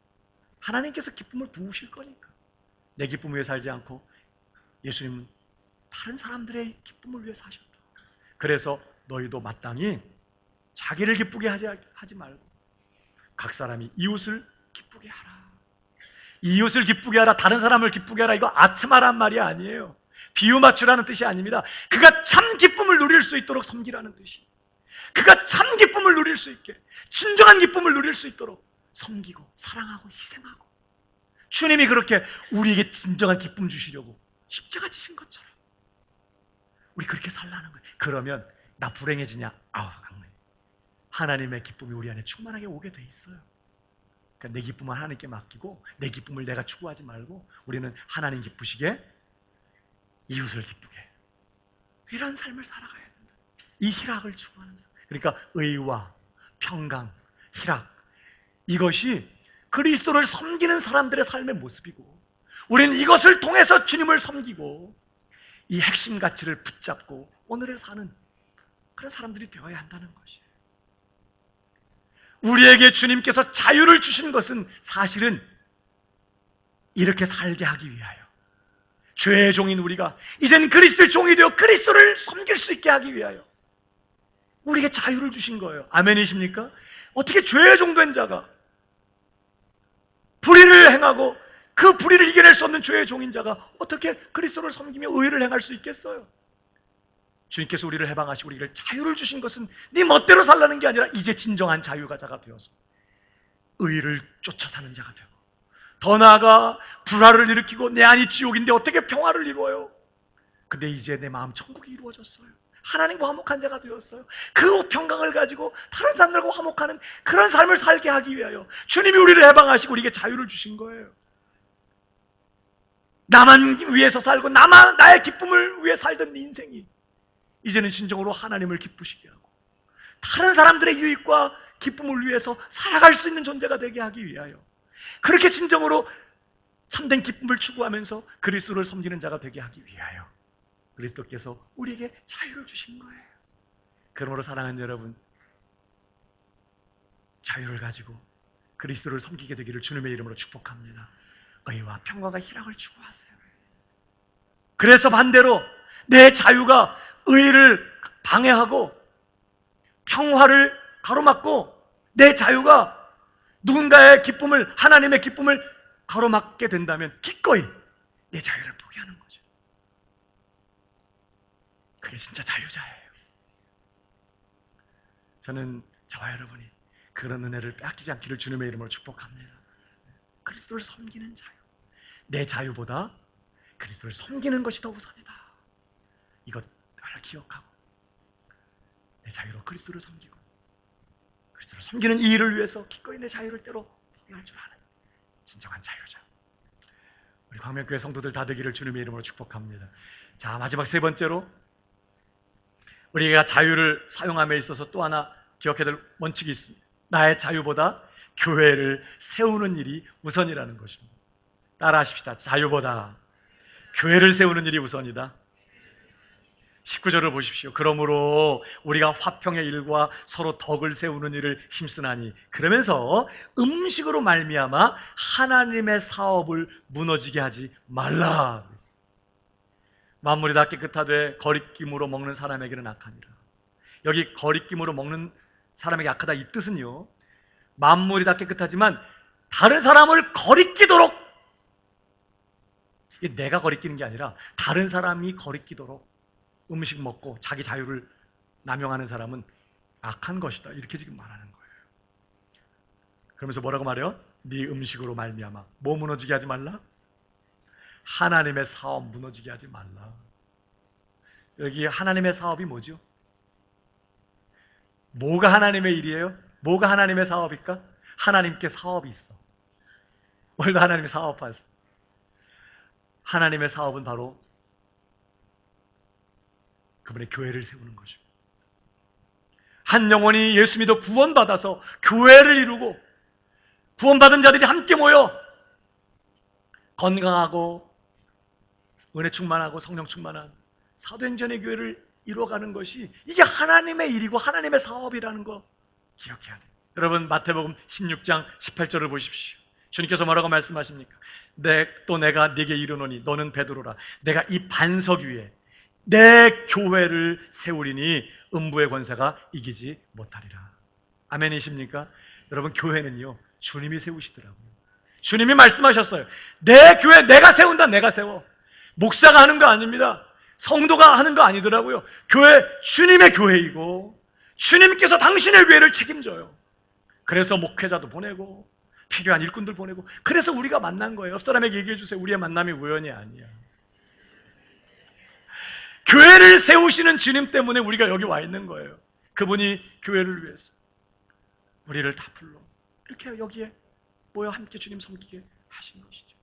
하나님께서 기쁨을 부으실 거니까. 내 기쁨 위해 살지 않고 예수님은 다른 사람들의 기쁨을 위해 사셨다. 그래서 너희도 마땅히 자기를 기쁘게 하지 말고 각 사람이 이웃을 기쁘게 하라. 이웃을 기쁘게 하라, 다른 사람을 기쁘게 하라, 이거 아츠마란 말이 아니에요. 비유 맞추라는 뜻이 아닙니다. 그가 참 기쁨을 누릴 수 있도록 섬기라는 뜻이. 그가 참 기쁨을 누릴 수 있게, 진정한 기쁨을 누릴 수 있도록 섬기고 사랑하고 희생하고, 주님이 그렇게 우리에게 진정한 기쁨 주시려고 십자가 지신 것처럼 우리 그렇게 살라는 거예요. 그러면 나 불행해지냐? 하나님의 기쁨이 우리 안에 충만하게 오게 돼 있어요. 그러니까 내 기쁨을 하나님께 맡기고 내 기쁨을 내가 추구하지 말고 우리는 하나님 기쁘시게 이웃을 기쁘게 이런 삶을 살아가야 된다. 이 희락을 추구하는 삶. 그러니까 의와 평강, 희락, 이것이 그리스도를 섬기는 사람들의 삶의 모습이고, 우리는 이것을 통해서 주님을 섬기고 이 핵심 가치를 붙잡고 오늘을 사는 그런 사람들이 되어야 한다는 것이에요. 우리에게 주님께서 자유를 주신 것은 사실은 이렇게 살게 하기 위하여, 죄의 종인 우리가 이제는 그리스도의 종이 되어 그리스도를 섬길 수 있게 하기 위하여 우리에게 자유를 주신 거예요. 아멘이십니까? 어떻게 죄의 종된 자가, 불의를 행하고 그 불의를 이겨낼 수 없는 죄의 종인 자가 어떻게 그리스도를 섬기며 의를 행할 수 있겠어요? 주님께서 우리를 해방하시고 우리를 자유를 주신 것은 네 멋대로 살라는 게 아니라 이제 진정한 자유가자가 되어서 의를 쫓아 사는 자가 되고, 더 나아가 불화를 일으키고 내 안이 지옥인데 어떻게 평화를 이루어요? 근데 이제 내 마음 천국이 이루어졌어요. 하나님과 화목한 자가 되었어요. 그 평강을 가지고 다른 사람들과 화목하는 그런 삶을 살게 하기 위하여 주님이 우리를 해방하시고 우리에게 자유를 주신 거예요. 나만 위해서 살고 나의 기쁨을 위해 살던 네 인생이 이제는 진정으로 하나님을 기쁘시게 하고 다른 사람들의 유익과 기쁨을 위해서 살아갈 수 있는 존재가 되게 하기 위하여, 그렇게 진정으로 참된 기쁨을 추구하면서 그리스도를 섬기는 자가 되게 하기 위하여 그리스도께서 우리에게 자유를 주신 거예요. 그러므로 사랑하는 여러분, 자유를 가지고 그리스도를 섬기게 되기를 주님의 이름으로 축복합니다. 의와 평화가 희락을 추구하세요. 그래서 반대로 내 자유가 의를 방해하고 평화를 가로막고 내 자유가 누군가의 기쁨을, 하나님의 기쁨을 가로막게 된다면 기꺼이 내 자유를 포기하는 거죠. 그게 진짜 자유자예요. 저는 저와 여러분이 그런 은혜를 빼앗기지 않기를 주님의 이름으로 축복합니다. 그리스도를 섬기는 자유, 내 자유보다 그리스도를 섬기는 것이 더 우선이다. 이것 하나 기억하고 내 자유로 그리스도를 섬기고 그리스도를 섬기는 이 일을 위해서 기꺼이 내 자유를 때로 포기할 줄 아는 진정한 자유자, 우리 광명교회 성도들 다 되기를 주님의 이름으로 축복합니다. 자, 마지막 세 번째로 우리가 자유를 사용함에 있어서 또 하나 기억해야 될 원칙이 있습니다. 나의 자유보다 교회를 세우는 일이 우선이라는 것입니다. 따라하십시다. 자유보다 교회를 세우는 일이 우선이다. 19절을 보십시오. 그러므로 우리가 화평의 일과 서로 덕을 세우는 일을 힘쓰나니, 그러면서 음식으로 말미암아 하나님의 사업을 무너지게 하지 말라. 만물이 다 깨끗하되 거리낌으로 먹는 사람에게는 악하니라. 여기 거리낌으로 먹는 사람에게 악하다, 이 뜻은요, 만물이 다 깨끗하지만 다른 사람을 거리끼도록, 내가 거리끼는 게 아니라 다른 사람이 거리끼도록 음식 먹고 자기 자유를 남용하는 사람은 악한 것이다, 이렇게 지금 말하는 거예요. 그러면서 뭐라고 말해요? 네 음식으로 말미암아 뭐 무너지게 하지 말라? 하나님의 사업 무너지게 하지 말라. 여기 하나님의 사업이 뭐죠? 뭐가 하나님의 일이에요? 뭐가 하나님의 사업일까? 하나님께 사업이 있어. 오늘도 하나님이 사업하세요. 하나님의 사업은 바로 그분의 교회를 세우는 거죠. 한 영혼이 예수 믿어 구원받아서 교회를 이루고 구원받은 자들이 함께 모여 건강하고 은혜 충만하고 성령 충만한 사도행전의 교회를 이루어가는 것이, 이게 하나님의 일이고 하나님의 사업이라는 거 기억해야 돼요. 여러분, 마태복음 16장 18절을 보십시오. 주님께서 뭐라고 말씀하십니까? 또 내가 네게 이르노니 너는 베드로라. 내가 이 반석 위에 내 교회를 세우리니 음부의 권세가 이기지 못하리라. 아멘이십니까? 여러분, 교회는요, 주님이 세우시더라고요. 주님이 말씀하셨어요. 내 교회 내가 세운다. 내가 세워. 목사가 하는 거 아닙니다. 성도가 하는 거 아니더라고요. 교회, 주님의 교회이고 주님께서 당신의 교회를 책임져요. 그래서 목회자도 보내고 필요한 일꾼들 보내고, 그래서 우리가 만난 거예요. 옆 사람에게 얘기해 주세요. 우리의 만남이 우연이 아니야. 교회를 세우시는 주님 때문에 우리가 여기 와 있는 거예요. 그분이 교회를 위해서 우리를 다 불러 이렇게 여기에 모여 함께 주님 섬기게 하신 것이죠.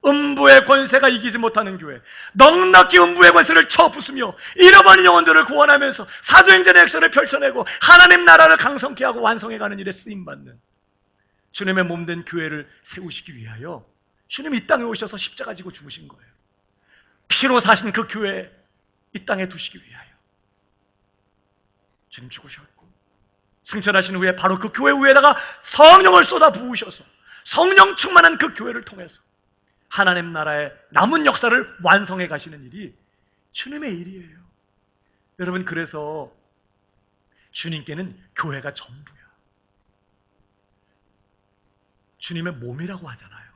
음부의 권세가 이기지 못하는 교회, 넉넉히 음부의 권세를 쳐부수며 잃어버린 영혼들을 구원하면서 사도행전의 역사를 펼쳐내고 하나님 나라를 강성케 하고 완성해가는 일에 쓰임받는 주님의 몸된 교회를 세우시기 위하여 주님이 이 땅에 오셔서 십자가 지고 죽으신 거예요. 피로 사신 그 교회 이 땅에 두시기 위하여 주님 죽으셨고 승천하신 후에 바로 그 교회 위에다가 성령을 쏟아 부으셔서 성령 충만한 그 교회를 통해서 하나님 나라의 남은 역사를 완성해 가시는 일이 주님의 일이에요. 여러분, 그래서 주님께는 교회가 전부야. 주님의 몸이라고 하잖아요.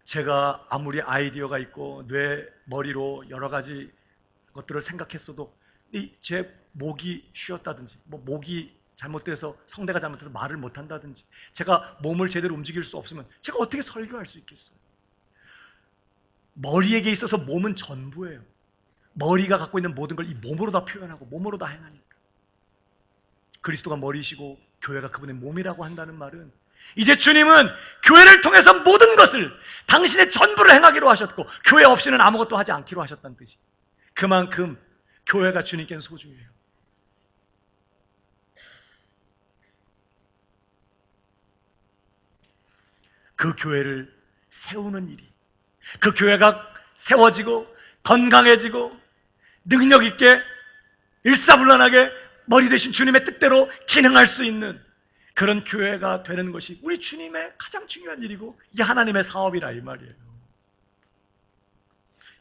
제가 아무리 아이디어가 있고 뇌, 머리로 여러 가지 것들을 생각했어도 제 목이 쉬었다든지, 목이 잘못돼서 성대가 잘못돼서 말을 못한다든지, 제가 몸을 제대로 움직일 수 없으면 제가 어떻게 설교할 수 있겠어요? 머리에게 있어서 몸은 전부예요. 머리가 갖고 있는 모든 걸 이 몸으로 다 표현하고 몸으로 다 행하니까. 그리스도가 머리시고 교회가 그분의 몸이라고 한다는 말은 이제 주님은 교회를 통해서 모든 것을 당신의 전부를 행하기로 하셨고 교회 없이는 아무것도 하지 않기로 하셨다는 뜻이. 그만큼 교회가 주님께는 소중해요. 그 교회를 세우는 일이, 그 교회가 세워지고 건강해지고 능력 있게 일사불란하게 머리 대신 주님의 뜻대로 기능할 수 있는 그런 교회가 되는 것이 우리 주님의 가장 중요한 일이고 이게 하나님의 사업이라 이 말이에요.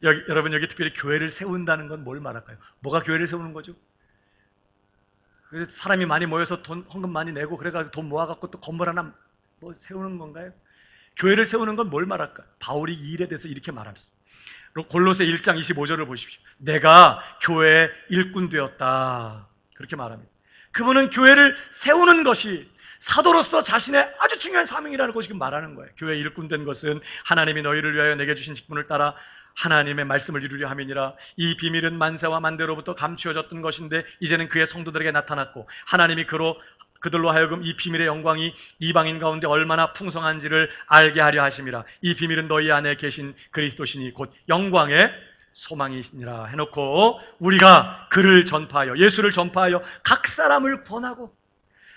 여러분 여기 특별히 교회를 세운다는 건 뭘 말할까요? 뭐가 교회를 세우는 거죠? 사람이 많이 모여서 돈 헌금 많이 내고 그래가지고 돈 모아갖고 또 건물 하나 뭐 세우는 건가요? 교회를 세우는 건 뭘 말할까? 바울이 이 일에 대해서 이렇게 말합니다. 골로새 1장 25절을 보십시오. 내가 교회의 일꾼 되었다. 그렇게 말합니다. 그분은 교회를 세우는 것이 사도로서 자신의 아주 중요한 사명이라는 것을 지금 말하는 거예요. 교회의 일꾼 된 것은 하나님이 너희를 위하여 내게 주신 직분을 따라 하나님의 말씀을 이루려 함이니라. 이 비밀은 만세와 만대로부터 감추어졌던 것인데 이제는 그의 성도들에게 나타났고 하나님이 그들로 하여금 이 비밀의 영광이 이방인 가운데 얼마나 풍성한지를 알게 하려 하심이라. 이 비밀은 너희 안에 계신 그리스도시니 곧 영광의 소망이시니라 해놓고 우리가 그를 전파하여 예수를 전파하여 각 사람을 권하고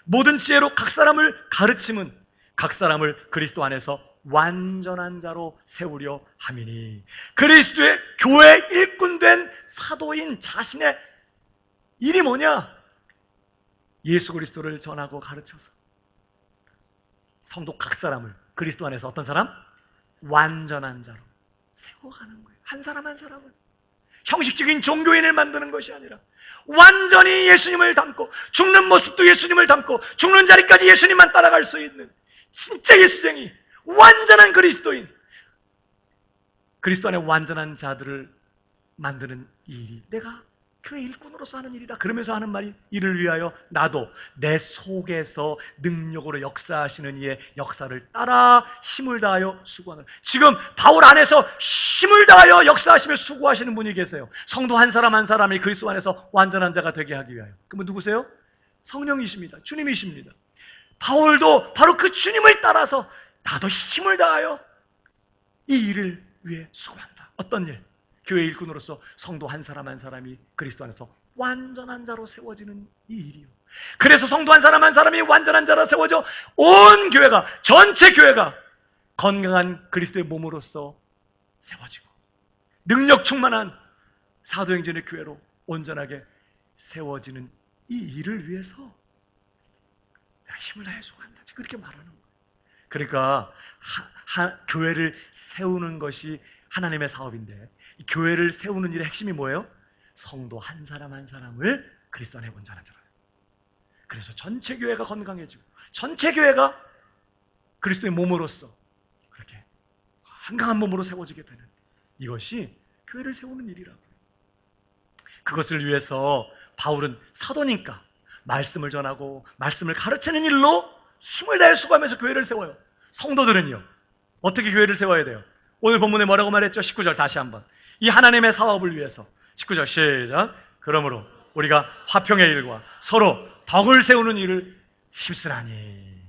모든 지혜로 각 사람을 가르침은 각 사람을 그리스도 안에서 완전한 자로 세우려 함이니. 그리스도의 교회 일꾼된 사도인 자신의 일이 뭐냐? 예수 그리스도를 전하고 가르쳐서 성도 각 사람을 그리스도 안에서 어떤 사람? 완전한 자로 세워가는 거예요. 한 사람 한 사람을. 형식적인 종교인을 만드는 것이 아니라 완전히 예수님을 닮고 죽는 모습도 예수님을 닮고 죽는 자리까지 예수님만 따라갈 수 있는 진짜 예수쟁이, 완전한 그리스도인, 그리스도 안에 완전한 자들을 만드는 이 일이 내가 교회 일꾼으로서 하는 일이다. 그러면서 하는 말이 이를 위하여 나도 내 속에서 능력으로 역사하시는 이의 역사를 따라 힘을 다하여 수고하는. 지금 바울 안에서 힘을 다하여 역사하시며 수고하시는 분이 계세요. 성도 한 사람 한 사람이 그리스도 안에서 완전한 자가 되게 하기 위하여. 그러면 누구세요? 성령이십니다. 주님이십니다. 바울도 바로 그 주님을 따라서 나도 힘을 다하여 이 일을 위해 수고한다. 어떤 일? 교회 일꾼으로서 성도 한 사람 한 사람이 그리스도 안에서 완전한 자로 세워지는 이 일이요. 그래서 성도 한 사람 한 사람이 완전한 자로 세워져 온 교회가, 전체 교회가 건강한 그리스도의 몸으로서 세워지고 능력 충만한 사도행전의 교회로 온전하게 세워지는 이 일을 위해서 내가 힘을 다해 수고한다. 그렇게 말하는 거예요. 그러니까 교회를 세우는 것이 하나님의 사업인데 이 교회를 세우는 일의 핵심이 뭐예요? 성도 한 사람 한 사람을 그리스도 안에 온전한 자로. 그래서 전체 교회가 건강해지고 전체 교회가 그리스도의 몸으로서 그렇게 건강한 몸으로 세워지게 되는 이것이 교회를 세우는 일이라고요. 그것을 위해서 바울은 사도니까 말씀을 전하고 말씀을 가르치는 일로 힘을 다해 수고하면서 교회를 세워요. 성도들은요, 어떻게 교회를 세워야 돼요? 오늘 본문에 뭐라고 말했죠? 19절 다시 한번. 이 하나님의 사업을 위해서 19절 시작. 그러므로 우리가 화평의 일과 서로 덕을 세우는 일을 힘쓰라니.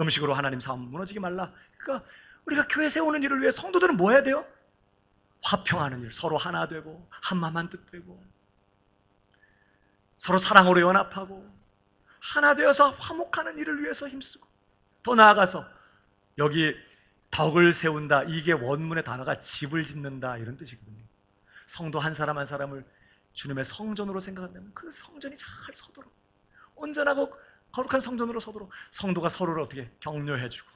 음식으로 하나님 사업 무너지게 말라. 그러니까 우리가 교회 세우는 일을 위해 성도들은 뭐 해야 돼요? 화평하는 일, 서로 하나 되고 한마음 한뜻되고 서로 사랑으로 연합하고 하나 되어서 화목하는 일을 위해서 힘쓰고 더 나아가서 여기 덕을 세운다. 이게 원문의 단어가 집을 짓는다 이런 뜻이거든요. 성도 한 사람 한 사람을 주님의 성전으로 생각한다면 그 성전이 잘 서도록 온전하고 거룩한 성전으로 서도록 성도가 서로를 어떻게 격려해주고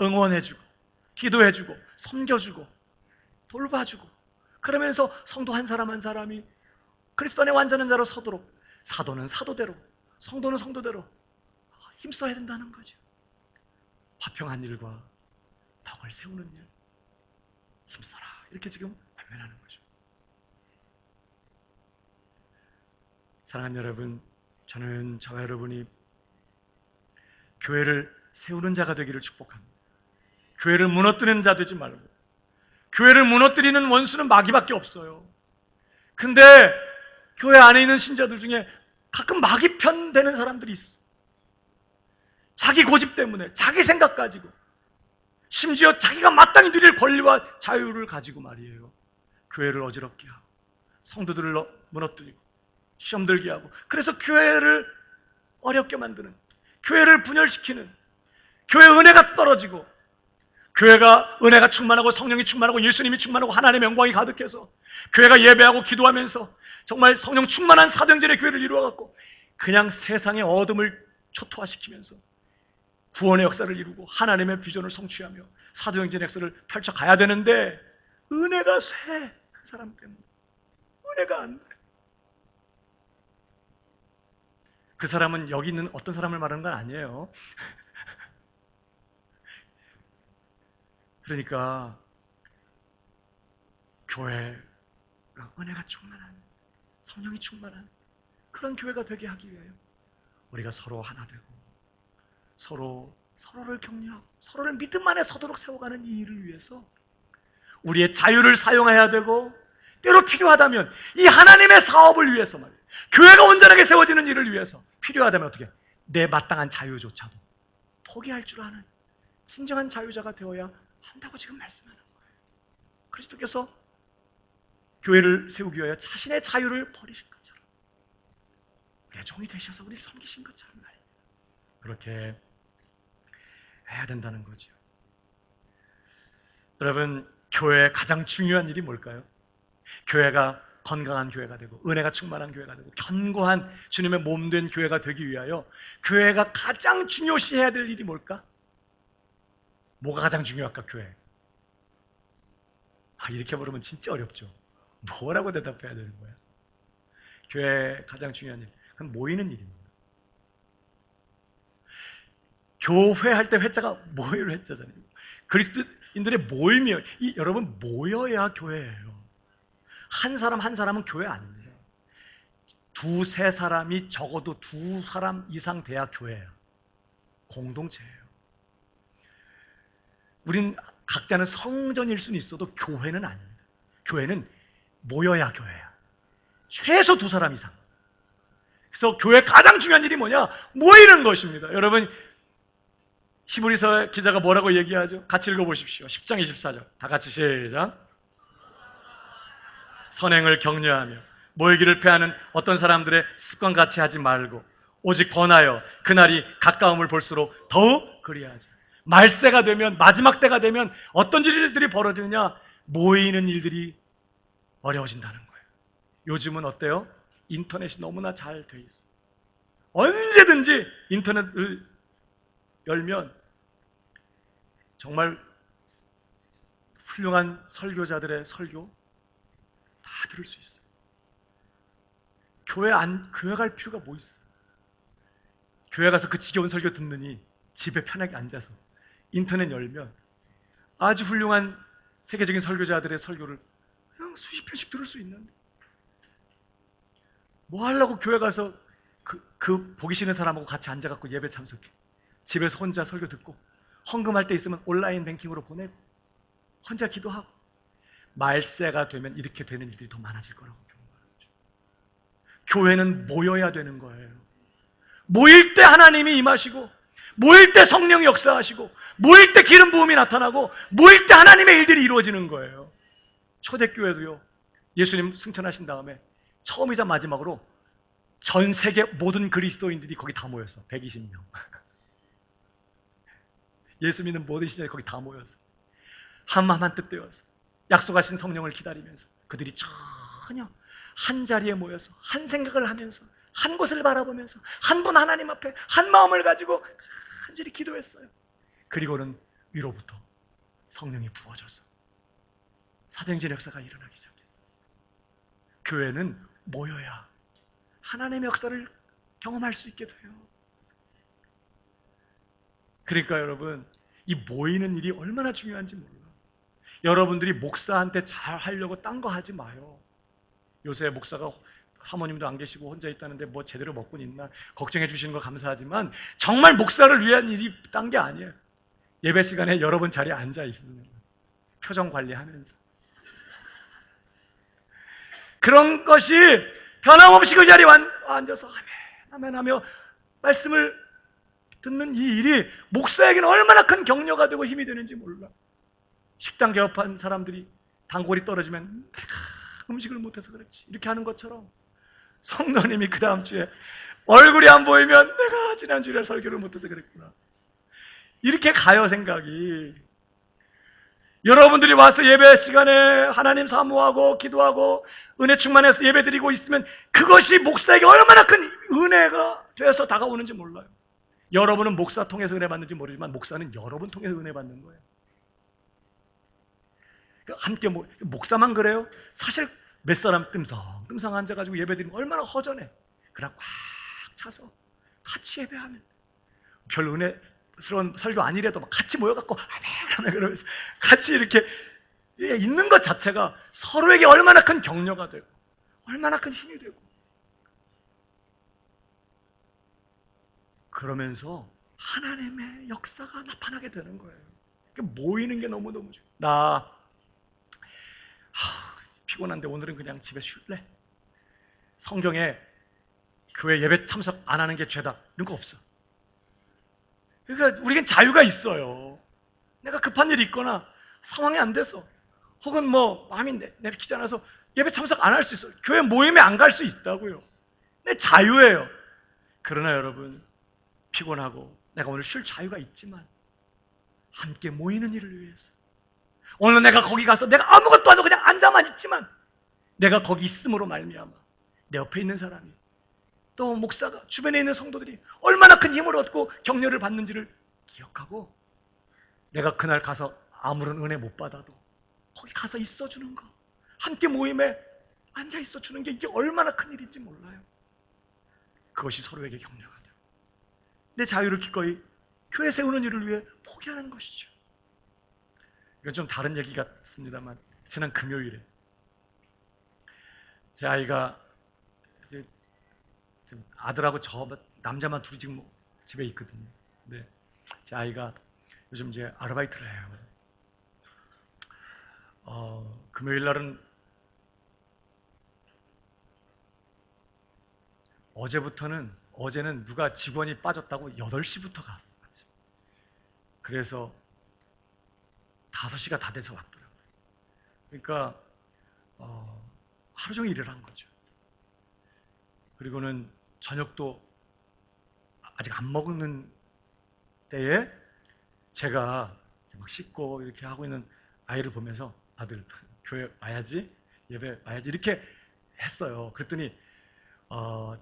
응원해주고 기도해주고 섬겨주고 돌봐주고 그러면서 성도 한 사람 한 사람이 그리스도 안에 완전한 자로 서도록 사도는 사도대로 성도는 성도대로 힘써야 된다는 거죠. 화평한 일과 덕을 세우는 일 힘써라 이렇게 지금 권면하는 거죠. 사랑하는 여러분, 저는 저와 여러분이 교회를 세우는 자가 되기를 축복합니다. 교회를 무너뜨리는 자 되지 말고. 교회를 무너뜨리는 원수는 마귀밖에 없어요. 근데 교회 안에 있는 신자들 중에 가끔 마귀 편 되는 사람들이 있어. 자기 고집 때문에, 자기 생각 가지고, 심지어 자기가 마땅히 누릴 권리와 자유를 가지고 말이에요. 교회를 어지럽게 하고, 성도들을 무너뜨리고, 시험 들게 하고, 그래서 교회를 어렵게 만드는, 교회를 분열시키는, 교회 은혜가 떨어지고, 교회가 은혜가 충만하고 성령이 충만하고 예수님이 충만하고 하나님의 영광이 가득해서 교회가 예배하고 기도하면서 정말 성령 충만한 사도행전의 교회를 이루어갖고 그냥 세상의 어둠을 초토화시키면서 구원의 역사를 이루고 하나님의 비전을 성취하며 사도행전의 역사를 펼쳐가야 되는데 은혜가 쇠. 그 사람 때문에 은혜가 안 돼. 그 사람은 여기 있는 어떤 사람을 말하는 건 아니에요. 그러니까 교회가 은혜가 충만한, 성령이 충만한 그런 교회가 되게 하기 위하여 우리가 서로 하나 되고 서로를 격려하고 서로를 믿음 안에 서도록 세워가는 이 일을 위해서 우리의 자유를 사용해야 되고, 때로 필요하다면 이 하나님의 사업을 위해서 말이에요, 교회가 온전하게 세워지는 일을 위해서 필요하다면 어떻게 내 마땅한 자유조차도 포기할 줄 아는 진정한 자유자가 되어야 한다고 지금 말씀하는 거예요. 그리스도께서 교회를 세우기 위하여 자신의 자유를 버리신 것처럼 우리의 종이 되셔서 우리를 섬기신 것처럼 말이에요. 그렇게 해야 된다는 거죠. 여러분, 교회의 가장 중요한 일이 뭘까요? 교회가 건강한 교회가 되고 은혜가 충만한 교회가 되고 견고한 주님의 몸된 교회가 되기 위하여 교회가 가장 중요시해야 될 일이 뭘까? 뭐가 가장 중요할까, 교회? 이렇게 물으면 진짜 어렵죠. 뭐라고 대답해야 되는 거야? 교회의 가장 중요한 일, 그건 모이는 일입니다. 교회 할 때 회자가 모일 회자잖아요. 그리스도인들의 모임이요. 여러분, 모여야 교회예요. 한 사람 한 사람은 교회 아닙니다. 두세 사람이 적어도 두 사람 이상 돼야 교회예요. 공동체예요. 우린 각자는 성전일 수는 있어도 교회는 아닙니다. 교회는 모여야 교회야. 최소 두 사람 이상. 그래서 교회 가장 중요한 일이 뭐냐? 모이는 것입니다. 여러분, 히브리서 기자가 뭐라고 얘기하죠? 같이 읽어보십시오. 10장 24절. 다 같이 시작. 선행을 격려하며 모이기를 패하는 어떤 사람들의 습관같이 하지 말고 오직 권하여 그날이 가까움을 볼수록 더욱 그리하자. 말세가 되면, 마지막 때가 되면 어떤 일들이 벌어지느냐? 모이는 일들이 어려워진다는 거예요. 요즘은 어때요? 인터넷이 너무나 잘 돼 있어요. 언제든지 인터넷을 열면 정말 훌륭한 설교자들의 설교 다 들을 수 있어요. 교회 갈 필요가 뭐 있어요? 교회 가서 그 지겨운 설교 듣느니 집에 편하게 앉아서 인터넷 열면 아주 훌륭한 세계적인 설교자들의 설교를 그냥 수십 편씩 들을 수 있는데 뭐 하려고 교회 가서 그 보기 싫은 사람하고 같이 앉아갖고 예배 참석해. 집에서 혼자 설교 듣고 헌금할 때 있으면 온라인 뱅킹으로 보내고 혼자 기도하고. 말세가 되면 이렇게 되는 일들이 더 많아질 거라고 경고하는 거죠. 교회는 모여야 되는 거예요. 모일 때 하나님이 임하시고, 모일 때 성령이 역사하시고, 모일 때 기름 부음이 나타나고, 모일 때 하나님의 일들이 이루어지는 거예요. 초대교회도요, 예수님 승천하신 다음에 처음이자 마지막으로 전 세계 모든 그리스도인들이 거기 다 모였어. 120명. 예수 믿는 모든 신자들이 거기 다 모여서 한마음 한뜻 되어서 약속하신 성령을 기다리면서 그들이 전혀 한 자리에 모여서 한 생각을 하면서 한 곳을 바라보면서 한 분 하나님 앞에 한 마음을 가지고 간절히 기도했어요. 그리고는 위로부터 성령이 부어져서 사도행전 역사가 일어나기 시작했어요. 교회는 모여야 하나님의 역사를 경험할 수 있게 돼요. 그러니까 여러분, 이 모이는 일이 얼마나 중요한지 몰라요. 여러분들이 목사한테 잘 하려고 딴 거 하지 마요. 요새 목사가 사모님도 안 계시고 혼자 있다는데 뭐 제대로 먹고 있나 걱정해 주시는 거 감사하지만 정말 목사를 위한 일이 딴 게 아니에요. 예배 시간에 여러분 자리에 앉아 있는 거예요. 표정 관리하면서. 그런 것이 변함없이 그 자리에 앉아서 아멘 아멘 하며 말씀을 듣는 이 일이 목사에게는 얼마나 큰 격려가 되고 힘이 되는지 몰라. 식당 개업한 사람들이 단골이 떨어지면 내가 음식을 못해서 그렇지 이렇게 하는 것처럼 성도님이 그 다음 주에 얼굴이 안 보이면 내가 지난주에 설교를 못해서 그랬구나. 이렇게 가요 생각이. 여러분들이 와서 예배 시간에 하나님 사모하고 기도하고 은혜 충만해서 예배 드리고 있으면 그것이 목사에게 얼마나 큰 은혜가 되어서 다가오는지 몰라요. 여러분은 목사 통해서 은혜 받는지 모르지만 목사는 여러분 통해서 은혜 받는 거예요. 함께 목사만 그래요? 사실 몇 사람 뜸성 앉아가지고 예배 드리면 얼마나 허전해. 그러나 꽉 차서 같이 예배하면 별 은혜스러운 설교 아니래도 막 같이 모여갖고 아멘 그러면서 같이 이렇게 있는 것 자체가 서로에게 얼마나 큰 격려가 되고 얼마나 큰 힘이 되고 그러면서 하나님의 역사가 나타나게 되는 거예요. 모이는 게 너무너무 좋아요. 나 피곤한데 오늘은 그냥 집에 쉴래. 성경에 교회 예배 참석 안 하는 게 죄다 이런 거 없어. 그러니까 우리겐 자유가 있어요. 내가 급한 일이 있거나 상황이 안 돼서 혹은 뭐 마음이 내키지 않아서 예배 참석 안 할 수 있어요. 교회 모임에 안 갈 수 있다고요. 내 자유예요. 그러나 여러분 피곤하고 내가 오늘 쉴 자유가 있지만 함께 모이는 일을 위해서 오늘 내가 거기 가서 내가 아무것도 안 하고 그냥 앉아만 있지만 내가 거기 있음으로 말미암아 내 옆에 있는 사람이 또 목사가 주변에 있는 성도들이 얼마나 큰 힘을 얻고 격려를 받는지를 기억하고 내가 그날 가서 아무런 은혜 못 받아도 거기 가서 있어주는 거 함께 모임에 앉아 있어주는 게 이게 얼마나 큰 일인지 몰라요. 그것이 서로에게 격려가 돼요. 내 자유를 기꺼이 교회 세우는 일을 위해 포기하는 것이죠. 이건 좀 다른 얘기 같습니다만 지난 금요일에 제 아이가 이제 아들하고 저 남자만 둘이 지금 집에 있거든요. 근데 제 아이가 요즘 이제 아르바이트를 해요. 금요일 날은 어제는 누가 직원이 빠졌다고 8시부터 갔어요. 그래서 5시가 다 돼서 왔더라고요. 그러니까 하루 종일 일을 한 거죠. 그리고는 저녁도 아직 안 먹는 때에 제가 막 씻고 이렇게 하고 있는 아이를 보면서 아들 교회 와야지 예배 와야지 이렇게 했어요. 그랬더니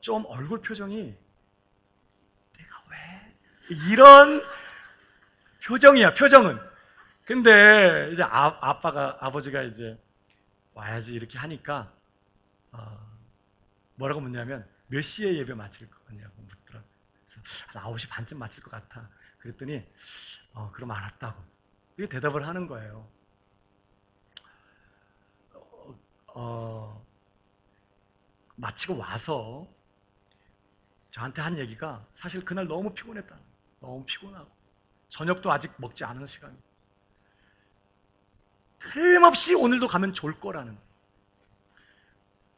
좀 얼굴 표정이 내가 왜 이런 표정이야 표정은. 근데 이제 아버지가 이제 와야지 이렇게 하니까 뭐라고 묻냐면 몇 시에 예배 마칠 거냐고 묻더라고요. 그래서 한 9시 반쯤 마칠 것 같아. 그랬더니 그럼 알았다고 이렇게 대답을 하는 거예요. 마치고 와서 저한테 한 얘기가 사실 그날 너무 피곤했다. 너무 피곤하고 저녁도 아직 먹지 않은 시간. 틀림없이 오늘도 가면 좋을 거라는.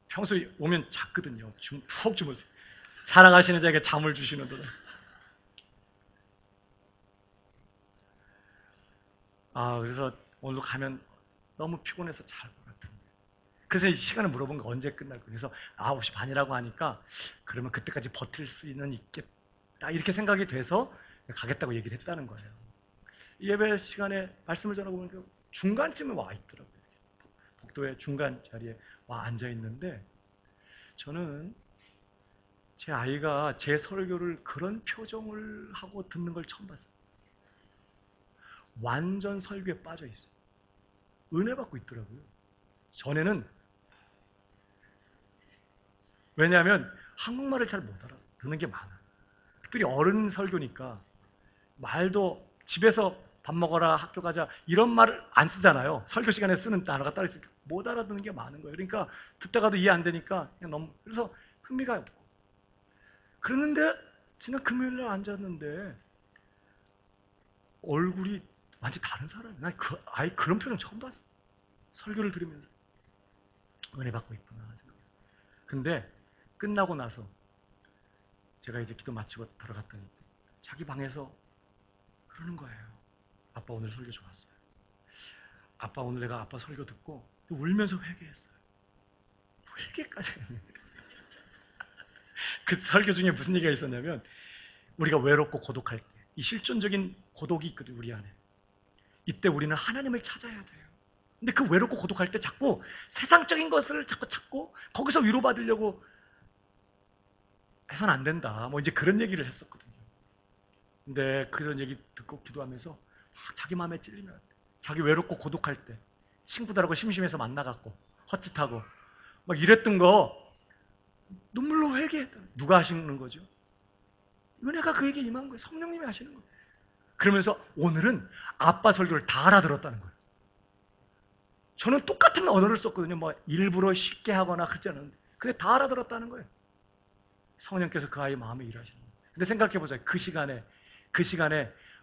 평소에 오면 잤거든요. 푹 주무세요. 사랑하시는 자에게 잠을 주시는 도다. 그래서 오늘도 가면 너무 피곤해서 잘 것 같은데. 그래서 이 시간을 물어본 거 언제 끝날 거예요. 그래서 9시 반이라고 하니까 그러면 그때까지 버틸 수는 있겠다. 이렇게 생각이 돼서 가겠다고 얘기를 했다는 거예요. 예배 시간에 말씀을 전하고 보니까 중간쯤에 와 있더라고요. 복도의 중간 자리에 와 앉아 있는데 저는 제 아이가 제 설교를 그런 표정을 하고 듣는 걸 처음 봤어요. 완전 설교에 빠져 있어요. 은혜 받고 있더라고요. 전에는 왜냐하면 한국말을 잘 못 알아듣는 게 많아요. 특별히 어른 설교니까 말도 집에서 밥 먹어라 학교 가자 이런 말을 안 쓰잖아요. 설교 시간에 쓰는 단어가 따로 있으니까 못 알아듣는 게 많은 거예요. 그러니까 듣다가도 이해 안 되니까 그냥 너무 그래서 흥미가 없고 그랬는데 지난 금요일 날 앉았는데 얼굴이 완전히 다른 사람이에요. 난 아예 그런 표정 처음 봤어. 설교를 들으면서 은혜 받고 있구나 생각했어요. 근데 끝나고 나서 제가 이제 기도 마치고 들어갔더니 자기 방에서 그러는 거예요. 아빠 오늘 설교 좋았어요. 아빠 오늘 내가 아빠 설교 듣고 울면서 회개했어요. 회개까지 했는데 그 설교 중에 무슨 얘기가 있었냐면 우리가 외롭고 고독할 때 이 실존적인 고독이 있거든 우리 안에. 이때 우리는 하나님을 찾아야 돼요. 근데 그 외롭고 고독할 때 자꾸 세상적인 것을 자꾸 찾고 거기서 위로받으려고 해선 안 된다. 뭐 이제 그런 얘기를 했었거든요. 근데 그런 얘기 듣고 기도하면서 막 자기 마음에 찔리면 자기 외롭고 고독할 때 친구들하고 심심해서 만나갖고 헛짓하고 막 이랬던 거 눈물로 회개했다. 누가 하시는 거죠? 은혜가 그에게 임한 거예요. 성령님이 하시는 거예요. 그러면서 오늘은 아빠 설교를 다 알아들었다는 거예요. 저는 똑같은 언어를 썼거든요. 뭐 일부러 쉽게 하거나 그러지 않았는데 근데 다 알아들었다는 거예요. 성령께서 그 아이의 마음에 일하시는 거예요. 근데 생각해 보세요. 그 시간에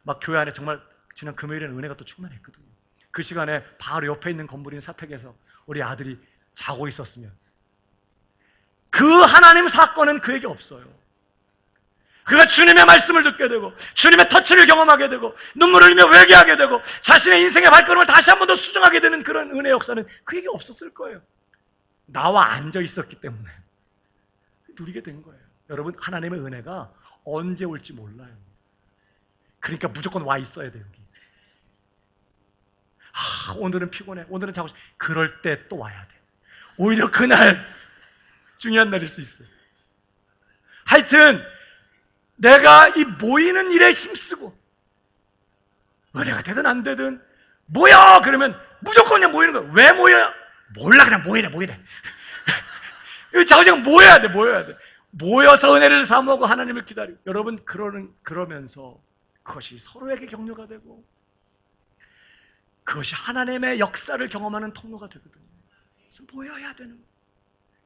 막 교회 안에 정말 지난 금요일에는 은혜가 또 충만했거든요. 그 시간에 바로 옆에 있는 건물인 사택에서 우리 아들이 자고 있었으면 그 하나님 사건은 그에게 없어요. 그가 주님의 말씀을 듣게 되고 주님의 터치를 경험하게 되고 눈물을 흘리며 회개하게 되고 자신의 인생의 발걸음을 다시 한 번 더 수정하게 되는 그런 은혜 역사는 그에게 없었을 거예요. 나와 앉아 있었기 때문에 누리게 된 거예요. 여러분 하나님의 은혜가 언제 올지 몰라요. 그러니까 무조건 와 있어야 돼요. 여기. 오늘은 피곤해. 오늘은 자고 싶어. 그럴 때 또 와야 돼. 오히려 그날 중요한 날일 수 있어요. 하여튼 내가 이 모이는 일에 힘쓰고 은혜가 되든 안 되든 모여! 그러면 무조건 그냥 모이는 거야. 왜 모여? 몰라 그냥 모이래. 자우지가 모여야 돼. 모여서 은혜를 사모하고 하나님을 기다리고 여러분 그러면서 그것이 서로에게 격려가 되고 그것이 하나님의 역사를 경험하는 통로가 되거든요. 그래서 모여야 되는 거예요.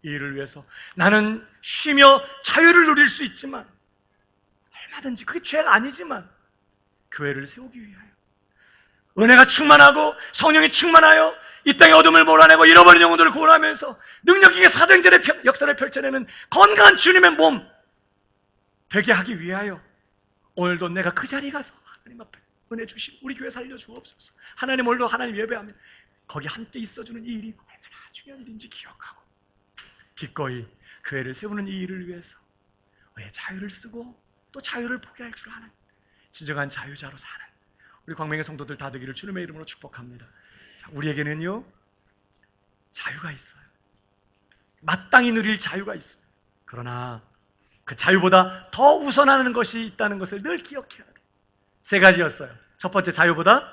이 일을 위해서 나는 쉬며 자유를 누릴 수 있지만 얼마든지 그게 죄가 아니지만 교회를 세우기 위하여 은혜가 충만하고 성령이 충만하여 이 땅의 어둠을 몰아내고 잃어버린 영혼들을 구원하면서 능력 있게 사도행전의 역사를 펼쳐내는 건강한 주님의 몸 되게 하기 위하여 오늘도 내가 그 자리에 가서 하나님 앞에 은혜 주시고 우리 교회 살려주옵소서. 하나님 오늘도 하나님 예배하면 거기 함께 있어주는 이 일이 얼마나 중요한 일인지 기억하고 기꺼이 교회를 세우는 이 일을 위해서 왜 자유를 쓰고 또 자유를 포기할 줄 아는 진정한 자유자로 사는 우리 광명의 성도들 다 되기를 주님의 이름으로 축복합니다. 자, 우리에게는요 자유가 있어요. 마땅히 누릴 자유가 있습니다. 그러나 그 자유보다 더 우선하는 것이 있다는 것을 늘 기억해야 돼요. 세 가지였어요. 첫 번째 자유보다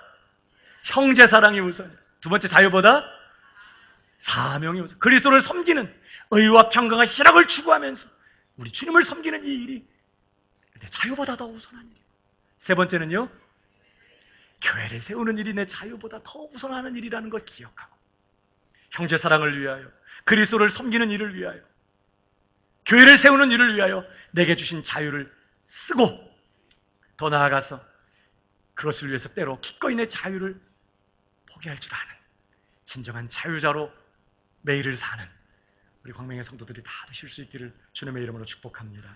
형제 사랑이 우선이에요. 두 번째 자유보다 사명이 우선. 그리스도를 섬기는 의와 평강과 희락을 추구하면서 우리 주님을 섬기는 이 일이 내 자유보다 더 우선한 일이에요. 세 번째는요 교회를 세우는 일이 내 자유보다 더 우선하는 일이라는 걸 기억하고 형제 사랑을 위하여 그리스도를 섬기는 일을 위하여 교회를 세우는 일을 위하여 내게 주신 자유를 쓰고 더 나아가서 그것을 위해서 때로 기꺼이 내 자유를 포기할 줄 아는 진정한 자유자로 매일을 사는 우리 광명의 성도들이 다 되실 수 있기를 주님의 이름으로 축복합니다.